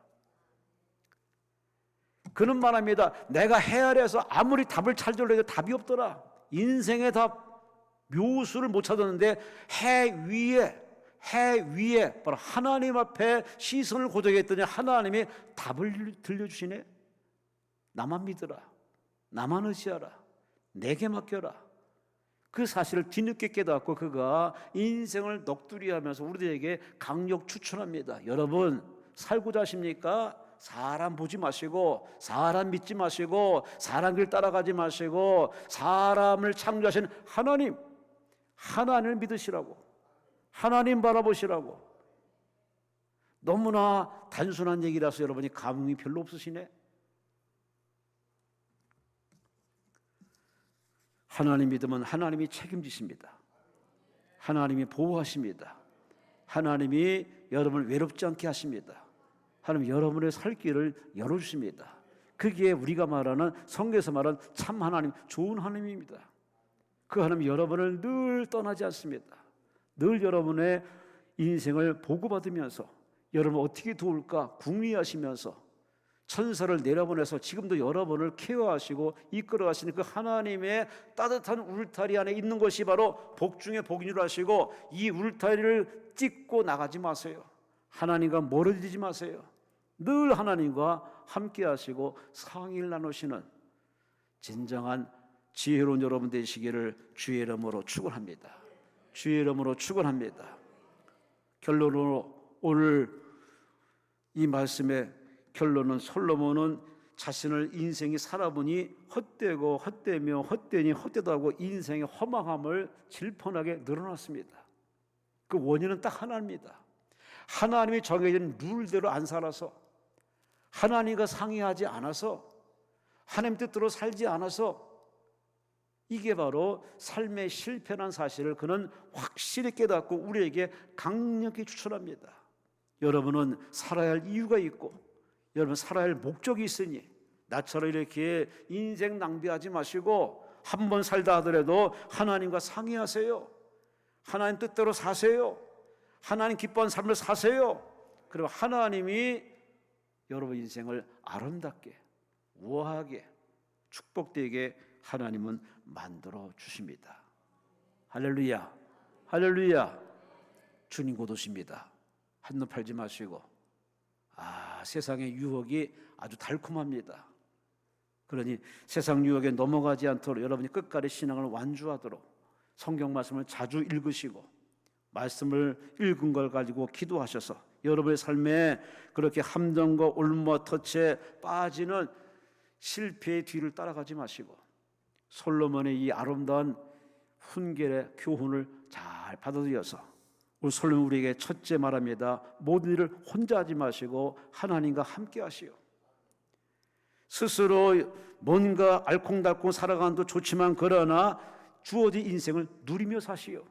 그는 말합니다. 내가 해 아래에서 아무리 답을 찾으려고 해도 답이 없더라. 인생의 답, 묘수를 못 찾았는데 해 위에 바로 하나님 앞에 시선을 고정했더니 하나님이 답을 들려주시네. 나만 믿으라, 나만 의지하라, 내게 맡겨라. 그 사실을 뒤늦게 깨닫고 그가 인생을 넋두리하면서 우리에게 강력 추천합니다. 여러분, 살고자 하십니까? 사람 보지 마시고, 사람 믿지 마시고, 사람 길 따라가지 마시고, 사람을 창조하신 하나님을 믿으시라고, 하나님 바라보시라고. 너무나 단순한 얘기라서 여러분이 감흥이 별로 없으시네. 하나님 믿으면 하나님이 책임지십니다. 하나님이 보호하십니다. 하나님이 여러분을 외롭지 않게 하십니다. 하나님 여러분의 살 길을 열어주십니다. 그게 우리가 말하는, 성경에서 말하는 참 하나님, 좋은 하나님입니다. 그 하나님 여러분을 늘 떠나지 않습니다. 늘 여러분의 인생을 보고받으면서 여러분 어떻게 도울까 궁리하시면서 천사를 내려보내서 지금도 여러분을 케어하시고 이끌어가시는 그 하나님의 따뜻한 울타리 안에 있는 것이 바로 복 중에 복인 줄 아시고, 이 울타리를 찢고 나가지 마세요. 하나님과 멀어지지 마세요. 늘 하나님과 함께 하시고 상의를 나누시는 진정한 지혜로운 여러분 되시기를 주의 이름으로 축원합니다. 주의 이름으로 축원합니다. 결론으로 오늘 이 말씀의 결론은, 솔로몬은 자신을 인생이 살아보니 헛되고 헛되며 헛되니 헛되다고 인생의 허망함을 질펀하게 늘어놨습니다. 그 원인은 딱 하나입니다. 하나님이 정해진 룰대로 안 살아서, 하나님과 상의하지 않아서, 하나님 뜻대로 살지 않아서, 이게 바로 삶의 실패란 사실을 그는 확실히 깨닫고 우리에게 강력히 추천합니다. 여러분은 살아야 할 이유가 있고, 여러분 살아야 할 목적이 있으니 나처럼 이렇게 인생 낭비하지 마시고 한 번 살다 하더라도 하나님과 상의하세요. 하나님 뜻대로 사세요. 하나님 기뻐하는 삶을 사세요. 그리고 하나님이 여러분 인생을 아름답게, 우아하게, 축복되게 하나님은 만들어 주십니다. 할렐루야, 할렐루야. 주님 곧 오십니다. 한눈 팔지 마시고, 세상의 유혹이 아주 달콤합니다. 그러니 세상 유혹에 넘어가지 않도록 여러분이 끝까지 신앙을 완주하도록 성경 말씀을 자주 읽으시고, 말씀을 읽은 걸 가지고 기도하셔서 여러분의 삶에 그렇게 함정과 올무와 덫에 빠지는 실패의 뒤를 따라가지 마시고, 솔로몬의 이 아름다운 훈계의 교훈을 잘 받아들여서 우리 솔로몬 우리에게 첫째 말합니다. 모든 일을 혼자 하지 마시고 하나님과 함께 하시오. 스스로 뭔가 알콩달콩 살아가는도 좋지만 그러나 주어진 인생을 누리며 사시오.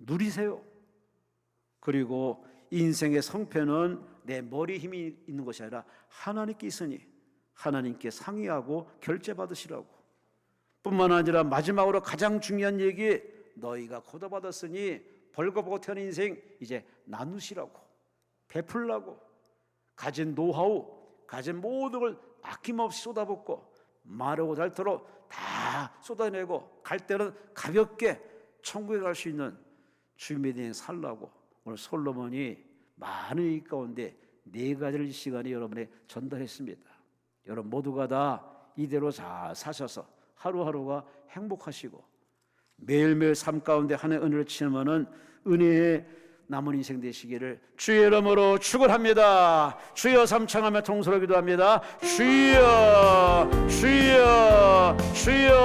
누리세요. 그리고 인생의 성패는 내 머리에 힘이 있는 것이 아니라 하나님께 있으니 하나님께 상의하고 결제받으시라고. 뿐만 아니라 마지막으로 가장 중요한 얘기, 너희가 거둬받았으니 벌거벗고 태어난 인생 이제 나누시라고, 베풀라고. 가진 노하우, 가진 모든 걸 아낌없이 쏟아붓고 마르고 닳도록 다 쏟아내고 갈 때는 가볍게 천국에 갈 수 있는 주님의 인생 살라고 오늘 솔로몬이 많은 얘기 가운데 4가지를 이 시간에 여러분에 전달했습니다. 여러분 모두가 다 이대로 잘 사셔서 하루하루가 행복하시고 매일매일 삶 가운데 하나님의 은혜를 체험하는 은혜의 남은 인생 되시기를 주의 이름으로 축원합니다. 주여 삼창하며 통솔하기도 합니다. 주여 주여 주여